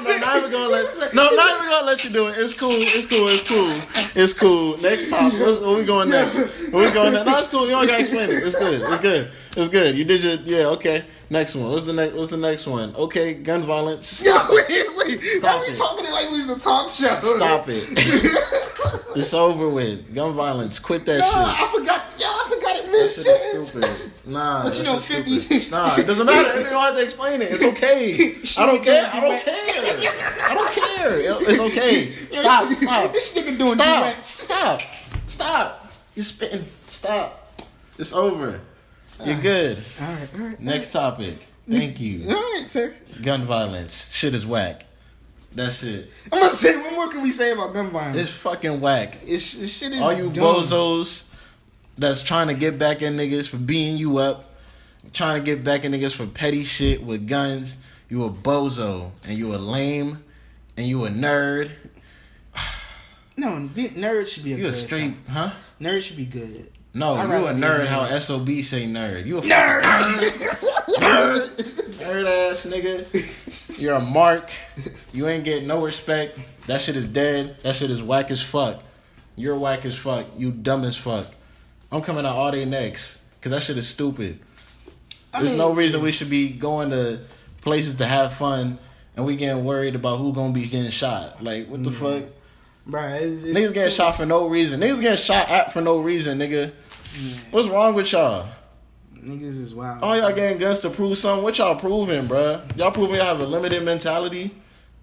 let you do it. It's cool. Next topic. Where we going next? No, it's cool. You don't gotta explain it. It's good. You did your okay. Next one. What's the next one? Okay, gun violence. Stop it. Wait. Stop it. Talking it like we was a talk show. Stop it. It's over with. Gun violence. Quit that shit. I forgot it mid-sentence. Nah. But 50. Nah, it doesn't matter. You don't have to explain it. It's okay. I don't care. It's okay. Stop. This nigga doing Stop. You're spitting. Stop. It's over. You're good. All right. Next topic. Thank you. All right, sir. Gun violence. Shit is whack. That's it. I'm gonna say, what more can we say about gun violence? It's fucking whack. This shit is all you dumb. bozos that's trying to get back at niggas for beating you up, trying to get back at niggas for petty shit with guns. You a bozo and you a lame and you a nerd. No, nerd should be a you good. A straight, huh? Nerd should be good. No, you a nerd. How SOB say nerd? You a nerd. Nerd ass nigga. You're a mark. You ain't getting no respect. That shit is dead. That shit is whack as fuck. You're whack as fuck. You dumb as fuck. I'm coming out all day next because that shit is stupid. There's no reason we should be going to places to have fun and we getting worried about who gonna be getting shot. Like, what the fuck? Bruh, niggas getting shot for no reason. Niggas getting shot at for no reason, nigga. Yeah. What's wrong with y'all? Niggas is wild. All y'all getting guns to prove something. What y'all proving, bruh? Y'all proving y'all have a limited mentality?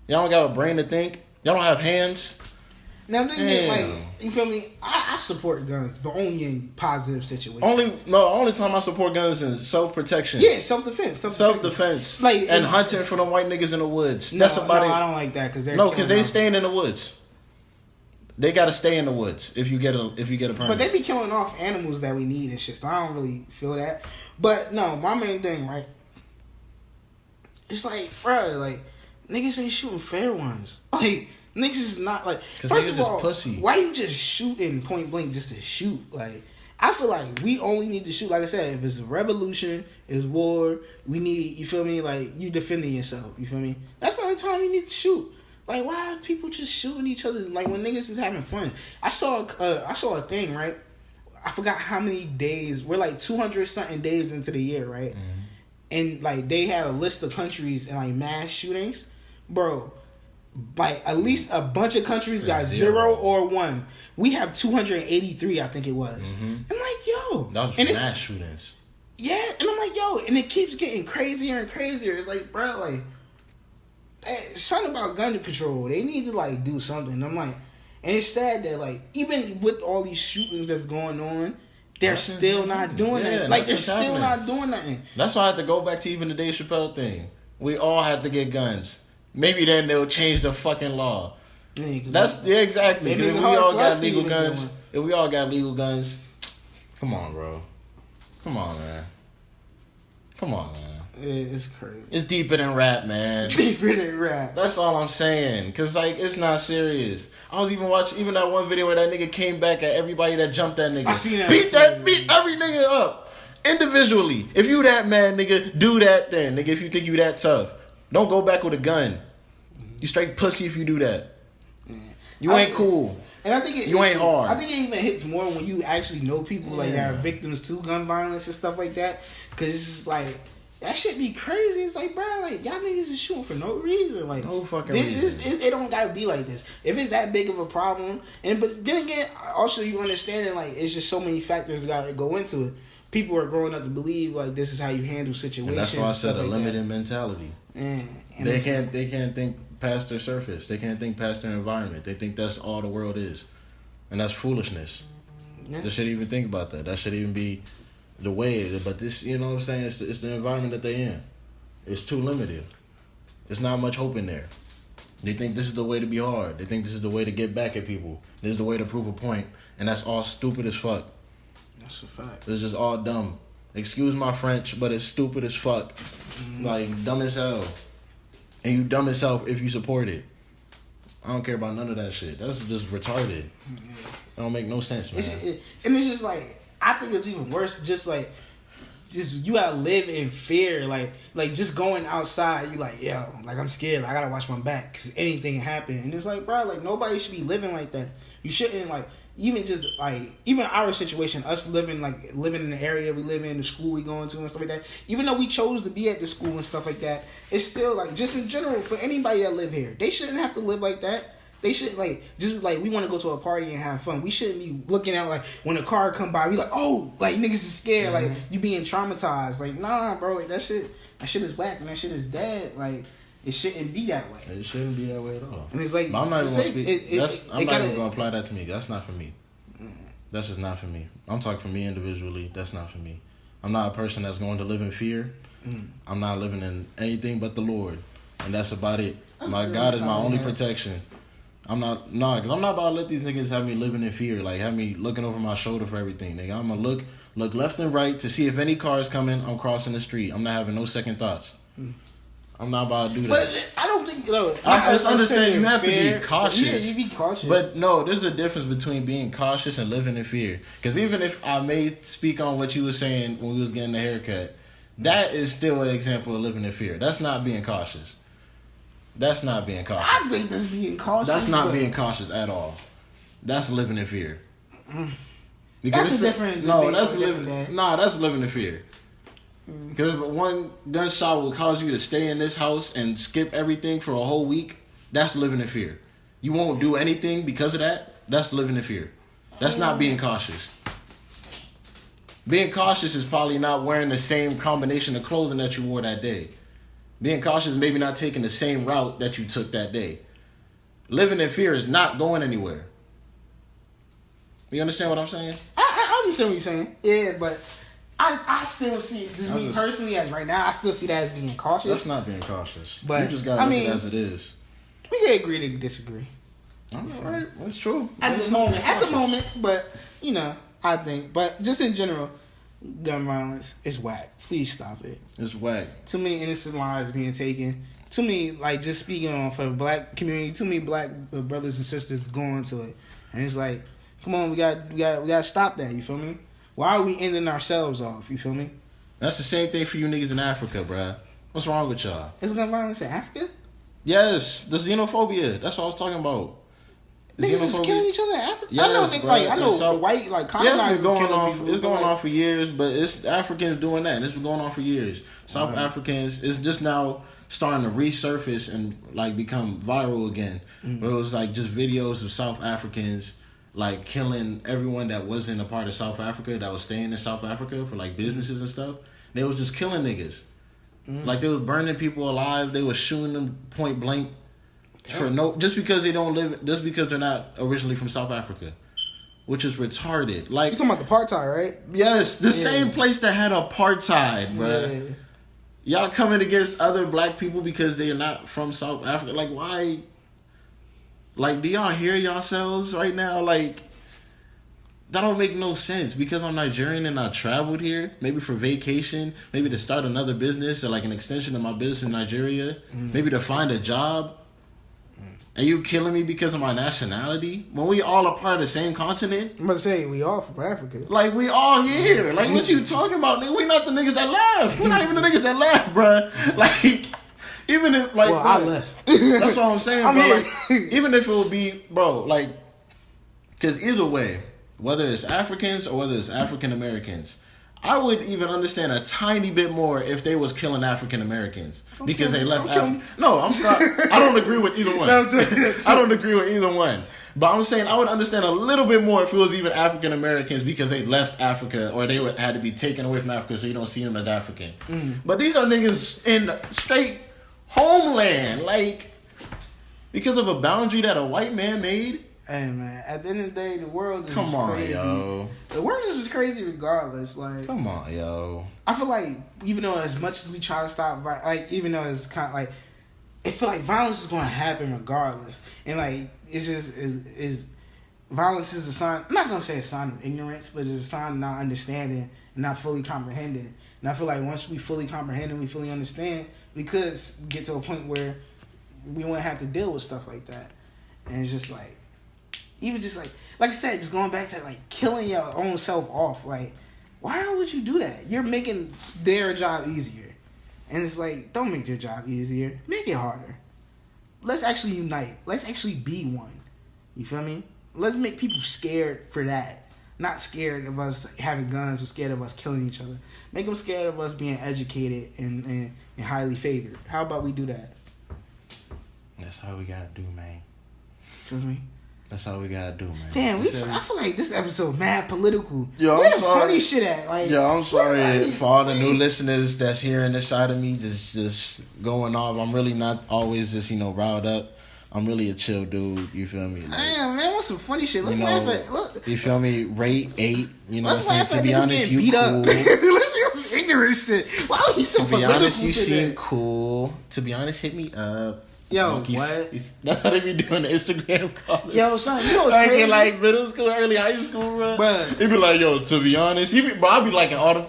Y'all don't got a brain to think? Y'all don't have hands? Now, like, you feel me? I support guns, but only in positive situations. Only time I support guns is self-protection. Yeah, self-defense. Self-defense. Like, and hunting for them white niggas in the woods. That's about it. No, I don't like that because because they staying in the woods. They gotta stay in the woods if you get a permit. But they be killing off animals that we need and shit. So I don't really feel that. But no, my main thing, right? It's like, bro, like niggas ain't shooting fair ones. Like niggas is not like. First of all, pussy. Why you just shooting point blank just to shoot? Like I feel like we only need to shoot. Like I said, if it's a revolution, it's war. We need, you feel me? Like you defending yourself. You feel me? That's the only time you need to shoot. Like, why are people just shooting each other? Like, when niggas is having fun. I saw a thing, right? I forgot how many days. We're like 200-something days into the year, right? Mm-hmm. And, like, they had a list of countries and, like, mass shootings. Bro, like, at least a bunch of countries got 0 or 1. We have 283, I think it was. Mm-hmm. And, like, yo. That was mass shootings. Yeah, and I'm like, yo. And it keeps getting crazier and crazier. It's like, bro, like. Something about gun control. They need to like do something. I'm like, and it's sad that like even with all these shootings that's going on, they're still not doing that. Like they're still not doing nothing. That's why I had to go back to even the Dave Chappelle thing. We all had to get guns. Maybe then they'll change the fucking law. Yeah, exactly. Because if we all got legal guns, come on, bro. Come on, man. It's crazy. It's deeper than rap, man. Deeper than rap. That's all I'm saying. Cause like it's not serious. I was even watching that one video where that nigga came back at everybody that jumped that nigga. I seen that. Beat every nigga up individually. If you that man, nigga, do that then, nigga. If you think you that tough, don't go back with a gun. You straight pussy if you do that. You ain't cool. And I think you ain't hard. I think it even hits more when you actually know people like that are victims to gun violence and stuff like that. Cause it's just like. That shit be crazy. It's like, bro, like, y'all niggas is shooting for no reason. Like, no fucking reason. It don't gotta be like this. If it's that big of a problem, but then again, also you understanding, like, it's just so many factors that gotta go into it. People are growing up to believe, like, this is how you handle situations. And that's why I said a limited mentality. Yeah. They can't think past their surface. They can't think past their environment. They think that's all the world is. And that's foolishness. Yeah. They shouldn't even think about that. That should even be the way, but this, you know what I'm saying? It's the environment that they're in. It's too limited. There's not much hope in there. They think this is the way to be hard. They think this is the way to get back at people. This is the way to prove a point, and that's all stupid as fuck. That's a fact. It's just all dumb. Excuse my French, but it's stupid as fuck. Mm-hmm. Like dumb as hell. And you dumb as hell if you support it. I don't care about none of that shit. That's just retarded. Yeah. It don't make no sense, man. And it's just like. I think it's even worse. Just you gotta live in fear. Like just going outside. You like, yo, like I'm scared. Like, I gotta watch my back because anything can happen. And it's like, bro, like nobody should be living like that. You shouldn't like even our situation. Us living in the area we live in, the school we going to and stuff like that. Even though we chose to be at the school and stuff like that, it's still like just in general for anybody that live here, they shouldn't have to live like that. They should we want to go to a party and have fun. We shouldn't be looking at like when a car come by, we like, oh, like niggas is scared, like you being traumatized. Like, nah, bro, like that shit is whack and that shit is dead. Like it shouldn't be that way. It shouldn't be that way at all. And it's like I'm not even gonna apply that to me. That's not for me. That's just not for me. I'm talking for me individually. That's not for me. I'm not a person that's going to live in fear. I'm not living in anything but the Lord, and that's about it. My God is my only protection. Because I'm not about to let these niggas have me living in fear, like have me looking over my shoulder for everything, nigga. I'm gonna look left and right to see if any car is coming. I'm crossing the street. I'm not having no second thoughts. I'm not about to do that. But I don't think, I just understand you have to be cautious. Yeah, you be cautious. But no, there's a difference between being cautious and living in fear. Because even if I may speak on what you were saying when we was getting the haircut, that is still an example of living in fear. That's not being cautious. That's not being cautious. I think that's being cautious. That's not being cautious at all. That's living in fear. Because that's a different. No, that's living. Nah, that's living in fear. Because if one gunshot will cause you to stay in this house and skip everything for a whole week, that's living in fear. You won't do anything because of that. That's living in fear. That's not being cautious. Being cautious is probably not wearing the same combination of clothing that you wore that day. Being cautious is maybe not taking the same route that you took that day. Living in fear is not going anywhere. You understand what I'm saying? I understand what you're saying. Yeah, but I still see, me personally, as right now, I still see that as being cautious. That's not being cautious. But you just gotta look at it as it is. We can agree to disagree. All right, that's true. At the moment, but, I think, but just in general, gun violence is whack. Please stop it. It's whack. Too many innocent lives being taken. Too many, just speaking on for the black community, too many black brothers and sisters going to it. And it's like, come on, we got to stop that, you feel me? Why are we ending ourselves off, you feel me? That's the same thing for you niggas in Africa, bruh. What's wrong with y'all? Is gun violence in Africa? Yes, the xenophobia. That's what I was talking about. Niggas is killing each other in Africa. Yes, I know the white colonizers. It's going on for years, but it's Africans doing that, and it's been going on for years. South Africans, it's just now starting to resurface and become viral again. Mm-hmm. Where it was just videos of South Africans killing everyone that wasn't a part of South Africa, that was staying in South Africa for businesses and stuff. They was just killing niggas. Mm-hmm. They was burning people alive. They was shooting them point blank just because they don't live, just because they're not originally from South Africa, which is retarded. You talking about the apartheid, right? Yes, the same place that had apartheid, bruh. Yeah. Y'all coming against other black people because they're not from South Africa. Why? Do y'all hear yourselves right now? That don't make no sense. Because I'm Nigerian and I traveled here, maybe for vacation, maybe to start another business or an extension of my business in Nigeria, maybe to find a job. And you killing me because of my nationality? When we all are part of the same continent? I'm about to say, we all from Africa. We all here. What you talking about? We not the niggas that left. We're not even the niggas that left, bruh. Even if, I left. That's what I'm saying, bro. Even if it would be, bro, because either way, whether it's Africans or whether it's African Americans, I would even understand a tiny bit more if they was killing African Americans because they left Africa. No, I'm sorry. I don't agree with either one. I don't agree with either one. But I'm saying I would understand a little bit more if it was even African Americans because they left Africa or they had to be taken away from Africa so you don't see them as African. But these are niggas in straight homeland, because of a boundary that a white man made. Hey man, at the end of the day, the world is crazy. Come on, yo. The world is just crazy regardless. Come on, yo. I feel even though as much as we try to stop, even though it's kind of it feel violence is going to happen regardless, and it's just is violence is a sign. I'm not gonna say a sign of ignorance, but it's a sign of not understanding and not fully comprehending. And I feel once we fully comprehend and we fully understand, we could get to a point where we wouldn't have to deal with stuff like that. And it's just even just like I said, just going back to killing your own self off. Why would you do that? You're making their job easier. And it's don't make their job easier. Make it harder. Let's actually unite. Let's actually be one. You feel me? Let's make people scared for that. Not scared of us having guns or scared of us killing each other. Make them scared of us being educated and highly favored. How about we do that? That's how we gotta do, man. Feel me? That's all we gotta do, man. Damn, I feel this episode mad political. Yo, where I'm the sorry. Funny shit at? Yo, I'm sorry for all the new listeners that's hearing this side of me just going off. I'm really not always just riled up. I'm really a chill dude. You feel me? Damn, man, what's some funny shit? Let's laugh at. Look, you feel me? Rate 8. You know let's what I'm saying? To be honest, you beat cool. Up. Let's make some ignorant shit. Why are you so political? To be honest, you seem cool. To be honest, hit me up. Yo, what? That's how they be doing the Instagram comments. Yo, son, you know what's crazy? In like middle school, early high school, bro. They be like, yo, to be honest, I be like in all the.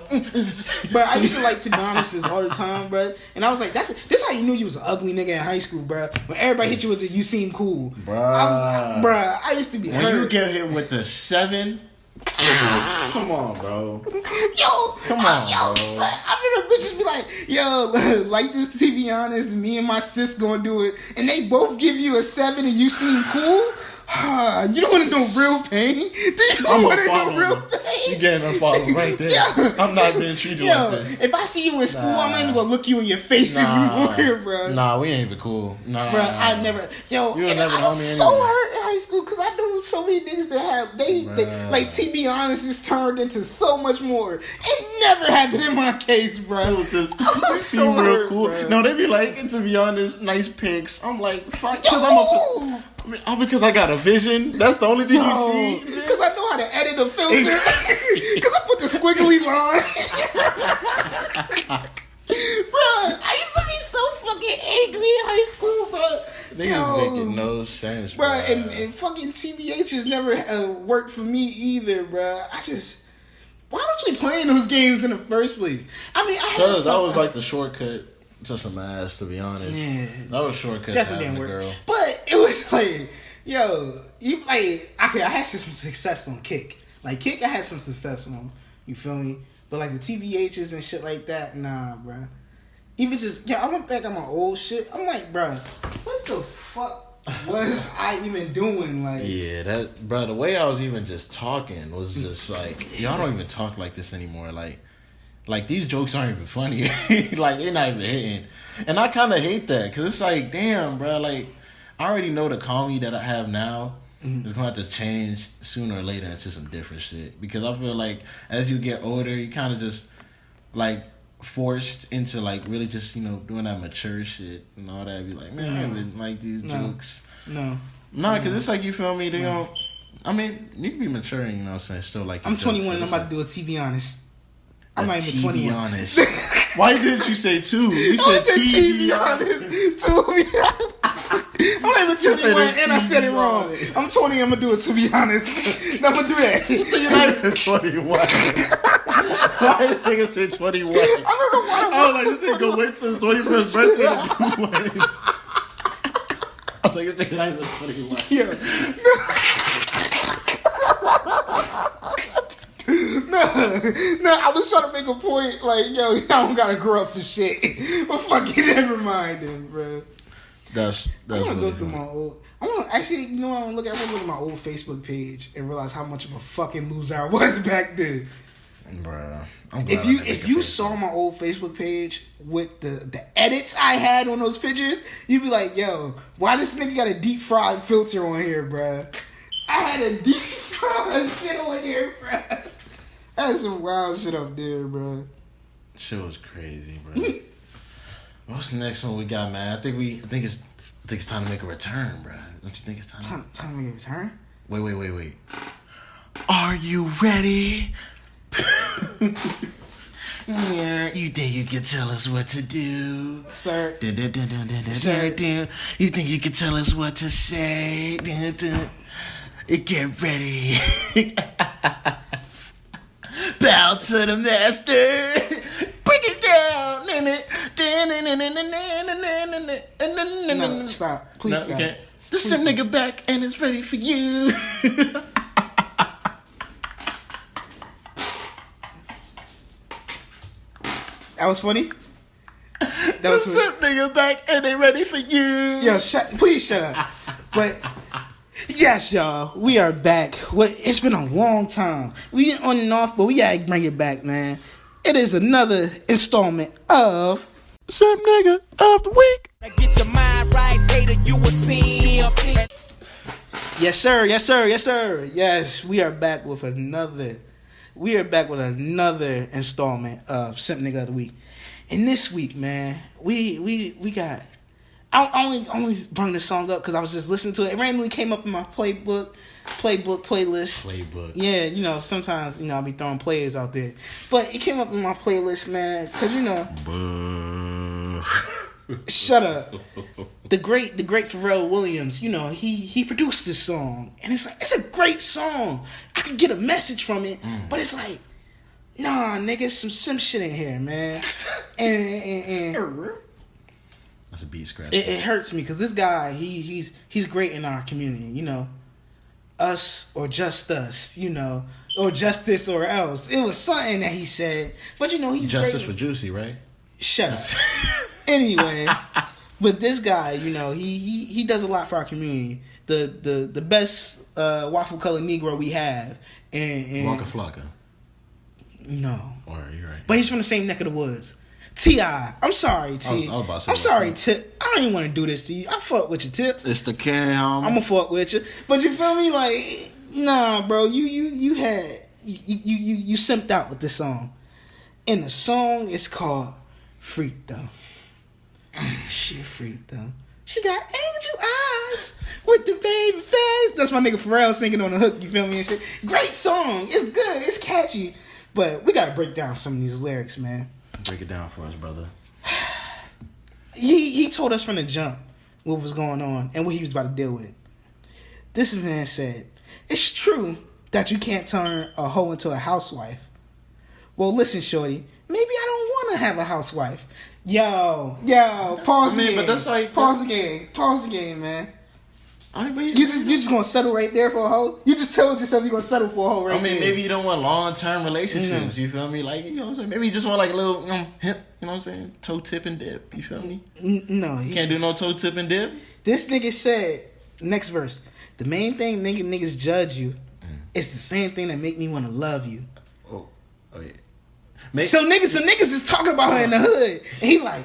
Bro, I used to like to be honest all the time, bro. And I was like, this how you knew you was an ugly nigga in high school, bro. When everybody hit you with it, you seem cool, bro. I used to be when you get hit with the 7. Come on, bro. Come on, bro. Son, I mean, the bitches be like, yo, like this, to be honest, me and my sis gonna do it. And they both give you a 7 and you seem cool? You don't want to know real pain? Do you want to know real pain? You getting unfollowed right there. Yeah. I'm not being treated like this. If I see you in school, I'm not even going to look you in your face anymore, bro. Nah, we ain't even cool. Nah. Bro, I never... Yo, you never I was so hurt in high school because I knew so many niggas that have... They like, to be honest, it's turned into so much more. It never happened in my case, bro. I was so hurt, cool. Bro. No, they be like, to be honest, nice pics. I'm like, fuck, because I got a vision. That's the only thing you see. Because I know how to edit a filter. Because I put the squiggly line. Bro, I used to be so fucking angry in high school, bro. They ain't making no sense, bro. And fucking TBH has never worked for me either, bro. Why was we playing those games in the first place? I mean, because that was like the shortcut to some ass, to be honest. Yeah. That was a shortcut to having a girl. But it was like, yo, you like, I had some success on Kick. Like, Kick, I had some success on. You feel me? But like the TBHs and shit like that, nah, bro. Even just, I went back on my old shit. I'm like, bro, what the fuck was I even doing? Like, yeah, that, bro, the way I was even just talking was just like, y'all don't even talk like this anymore. Like, these jokes aren't even funny. Like, they're not even hitting. And I kind of hate that. Because it's like, damn, bro. Like, I already know the comedy that I have now is going to have to change sooner or later into some different shit. Because I feel like as you get older, you kind of just, like, forced into, like, really just, doing that mature shit and all that. Be like, man, I don't even like these jokes. No. Nah, because it's like, you feel me? They don't... I mean, you can be maturing, you know what I'm saying? Still like... I'm 21 and I'm about to do a TV Honest. I'm not even 21. To be honest. Why didn't you say 2? You said TV honest. I'm not even 21 and I said it wrong. I'm 20. I'm gonna do it. To be honest, I'm gonna do that. You're not even 21. Why did this nigga say 21? I don't know why. I was like, this nigga wait till his 21st birthday to do one. I was like, this nigga not even 21. Yeah. No, I was trying to make a point, like, yo, I don't gotta grow up for shit. But fucking never mind then, bro. That's I'm gonna really go through my old... I'm gonna look at my old Facebook page and realize how much of a fucking loser I was back then. Bruh. If you saw my old Facebook page with the edits I had on those pictures, you'd be like, yo, why this nigga got a deep fried filter on here, bruh? I had a deep fried shit on here, bruh. I had some wild shit up there, bro. Shit was crazy, bro. What's the next one we got, man? I think it's time to make a return, bro. Don't you think it's time? Time to make a return? Wait. Are you ready? Yeah, you think you can tell us what to do, sir? You think you can tell us what to say? Get ready. Bow to the master. Break it down. No, stop. Please stop. Okay. The same nigga back and it's ready for you. That was funny? The same nigga back and they ready for you. Yo, please shut up. But... yes, y'all, we are back. It's been a long time. We been on and off, but we gotta bring it back, man. It is another installment of Some Nigga of the Week. Get your mind right, later you will see. Yes, sir. Yes, we are back with another installment of Simp Nigga of the Week. And this week, man, we got... I only bring this song up because I was just listening to it. It randomly came up in my playlist. Yeah, sometimes, I'll be throwing players out there. But it came up in my playlist, man, because, Shut up. the great Pharrell Williams, he produced this song, and it's like, it's a great song. I could get a message from it, but it's like, nah, nigga, some shit in here, man. and that's a beat scratch. It hurts me because this guy, he's great in our community, us or just us, or justice or else. It was something that he said, but he's justice great. For Juicy, right? Shut up. Anyway. But this guy, he does a lot for our community. The best waffle colored Negro we have. And Waka Flocka. No. Or you're right. But he's from the same neck of the woods. T.I. I'm sorry, T. I was about to say I'm sorry, Tip. I don't even want to do this to you. I fuck with you, Tip. It's the Cam. I'm gonna fuck with you. But you feel me? Like, nah, bro. You simped out with this song. And the song is called Freak Though. She a freak though. She got angel eyes with the baby face. That's my nigga Pharrell singing on the hook. You feel me and shit. Great song. It's good. It's catchy. But we gotta break down some of these lyrics, man. Break it down for us, brother. He told us from the jump what was going on and what he was about to deal with. This man said, "It's true that you can't turn a hoe into a housewife. Well, listen, shorty. Maybe I don't want to have a housewife." Yo, pause the game. But that's like pause the game, man. I mean, You just gonna settle right there for a hoe? You just told yourself you're gonna settle for a hoe right there. maybe you don't want long-term relationships. You feel me? Like, what I'm saying? Maybe you just want like a little hip. You know what I'm saying? Toe tip and dip. You feel me? No, you can't do no toe tip and dip. This nigga said, next verse. The main thing niggas judge you. It's the same thing that make me want to love you. Oh yeah. So niggas is talking about her in the hood, and he like,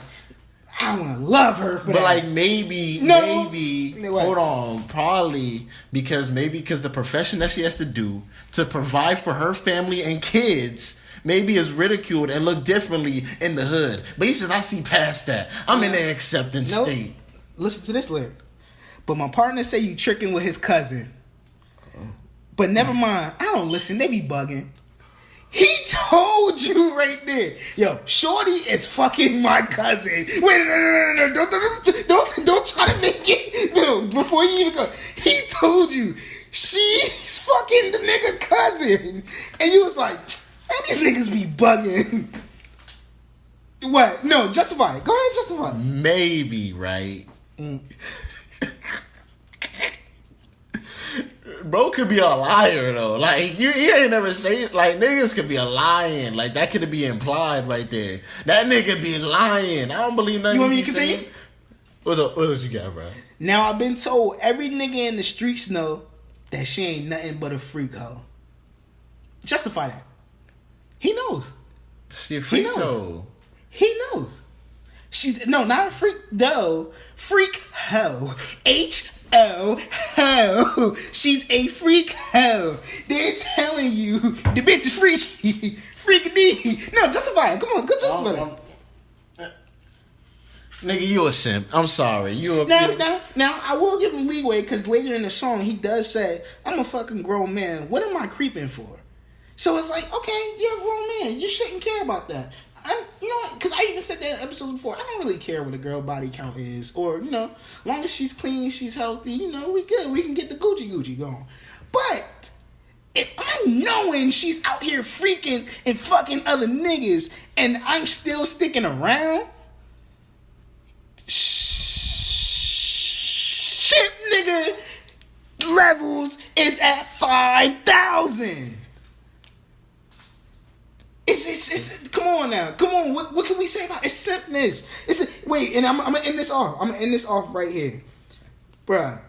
I want to love her for that. But like maybe, hold on, probably because the profession that she has to do to provide for her family and kids maybe is ridiculed and looked differently in the hood. But he says, I see past that. I'm in the acceptance state. Listen to this lyric. But my partner say you tricking with his cousin. But never mind. I don't listen. They be bugging. He told you right there. Yo, shorty is fucking my cousin. Wait, no. Don't try to make it. No, before you even go. He told you she's fucking the nigga cousin. And you was like, man, these niggas be bugging. What? No, justify it. Go ahead, justify it. Maybe, right? Bro could be a liar though. Like you ain't never say like niggas could be a lying. Like that could be implied right there. That nigga be lying. I don't believe nothing. You want me to continue? What else you got, bro? Now I've been told every nigga in the streets know that she ain't nothing but a freak hoe. Justify that. He knows. She a freak hoe. He knows. She's not a freak though. Freak hoe. Ho. She's a freak hoe. They're telling you the bitch is freaky. Freaky. No, justify it. Come on, go justify it. Nigga, you a simp. I'm sorry. Now, I will give him leeway because later in the song he does say, I'm a fucking grown man. What am I creeping for? So it's like, okay, you're a grown man. You shouldn't care about that. Because I even said that in episodes before, I don't really care what a girl body count is. Or, long as she's clean, she's healthy, we good. We can get the Gucci going. But if I'm knowing she's out here freaking and fucking other niggas and I'm still sticking around, shit nigga levels is at 5,000. It's come on now. Come on. What can we say about it? It's simpness. Wait, and I'm gonna end this off. I'm gonna end this off right here. Bruh.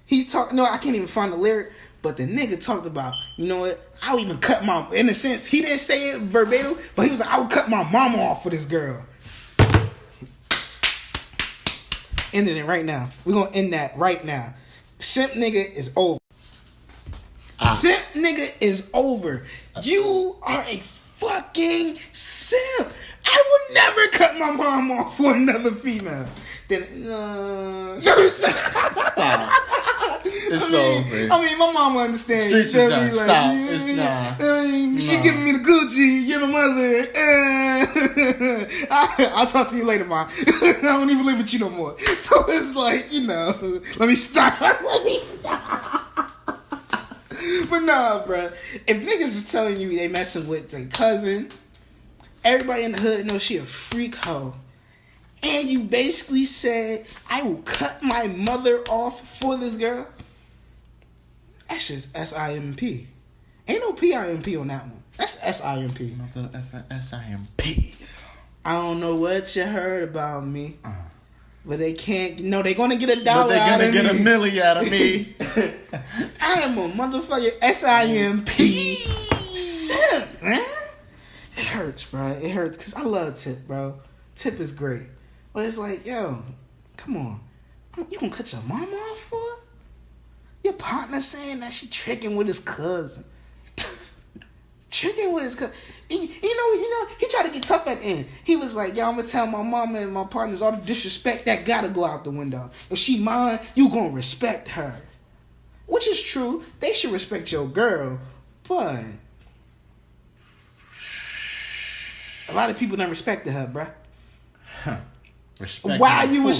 I can't even find the lyric, but the nigga talked about, you know what? I'll even cut my, in a sense, he didn't say it verbatim, but he was like, I would cut my mama off for this girl. Ending it right now. We're gonna end that right now. Simp nigga is over. Simp nigga is over. You are a fucking simp. I would never cut my mom off for another female. Stop. It's over. I mean, my mama understands. Streets is done. Like, Stop. It's nah. She giving me the Gucci. You're my mother. I'll talk to you later, Ma. I don't even live with you no more. So it's like, let me stop. But nah, bro. If niggas is telling you they messing with their cousin, everybody in the hood knows she a freak hoe. And you basically said, I will cut my mother off for this girl. That's just SIMP. Ain't no PIMP on that one. That's SIMP. SIMP. I don't know what you heard about me. But they can't. No, they're going to get $1 out of me. But they're going to get $1 million out of me. I am a motherfucking SIMP. Simp, man. It hurts, bro. It hurts because I love Tip, bro. Tip is great. But it's like, yo, come on. You gonna cut your mama off for it? Your partner saying that she tricking with his cousin. Tricking with his cousin. You know, he tried to get tough at the end. He was like, yo, I'm gonna tell my mama and my partners all the disrespect that gotta go out the window. If she mine, you gonna respect her. Which is true. They should respect your girl. But a lot of people don't respect her, bruh. Huh. Respect. Why you would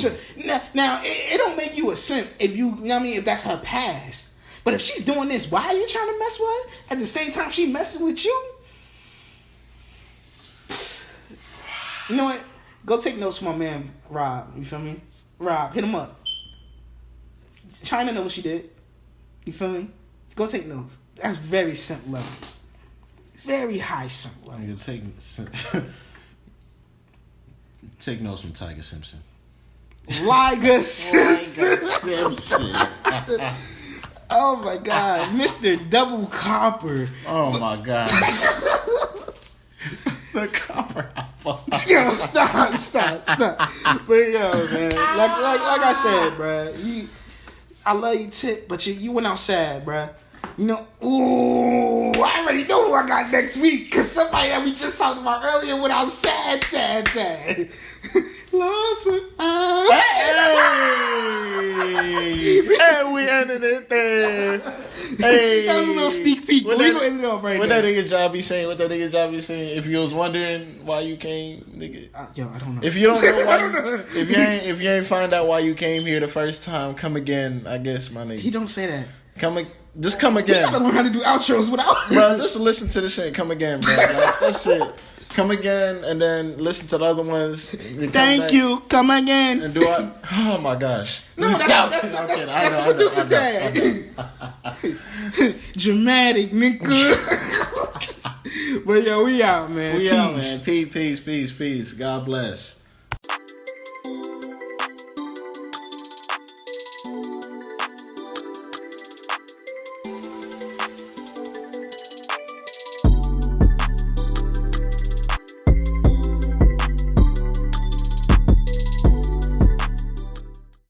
now it don't make you a simp if you know what I mean, if that's her past. But if she's doing this, why are you trying to mess with her? At the same time she messing with you? You know what? Go take notes from my man Rob. You feel me? Rob, hit him up. China know what she did. You feel me? Go take notes. That's very simp levels. Very high simp levels. Take notes from Tiger Simpson. Liger Simpson. Oh my God, Mr. Double Copper. Oh my God. The copper apple. Yo, stop. But yo, man, like I said, bro, I love you, Tip, but you went outside, bro. You know, ooh, I already know who I got next week. Because somebody that we just talked about earlier went out sad. Lost without. Hey, we ended it there. Hey. That was a little sneak peek. But we gonna end it off right now. What that nigga Jobby saying? If you was wondering why you came, nigga. Yo, I don't know. If you don't know why, if you ain't find out why you came here the first time, come again. I guess, my nigga. He don't say that. Just come again. You gotta learn how to do outros without. Bro, just listen to the shit. Come again, bro. Like, that's it. Come again, and then listen to the other ones. Thank you. Come again. And do I? Oh my gosh. No, that's the producer tag. Dramatic, nigga. But yo, we out, man. We out, man. Peace. God bless.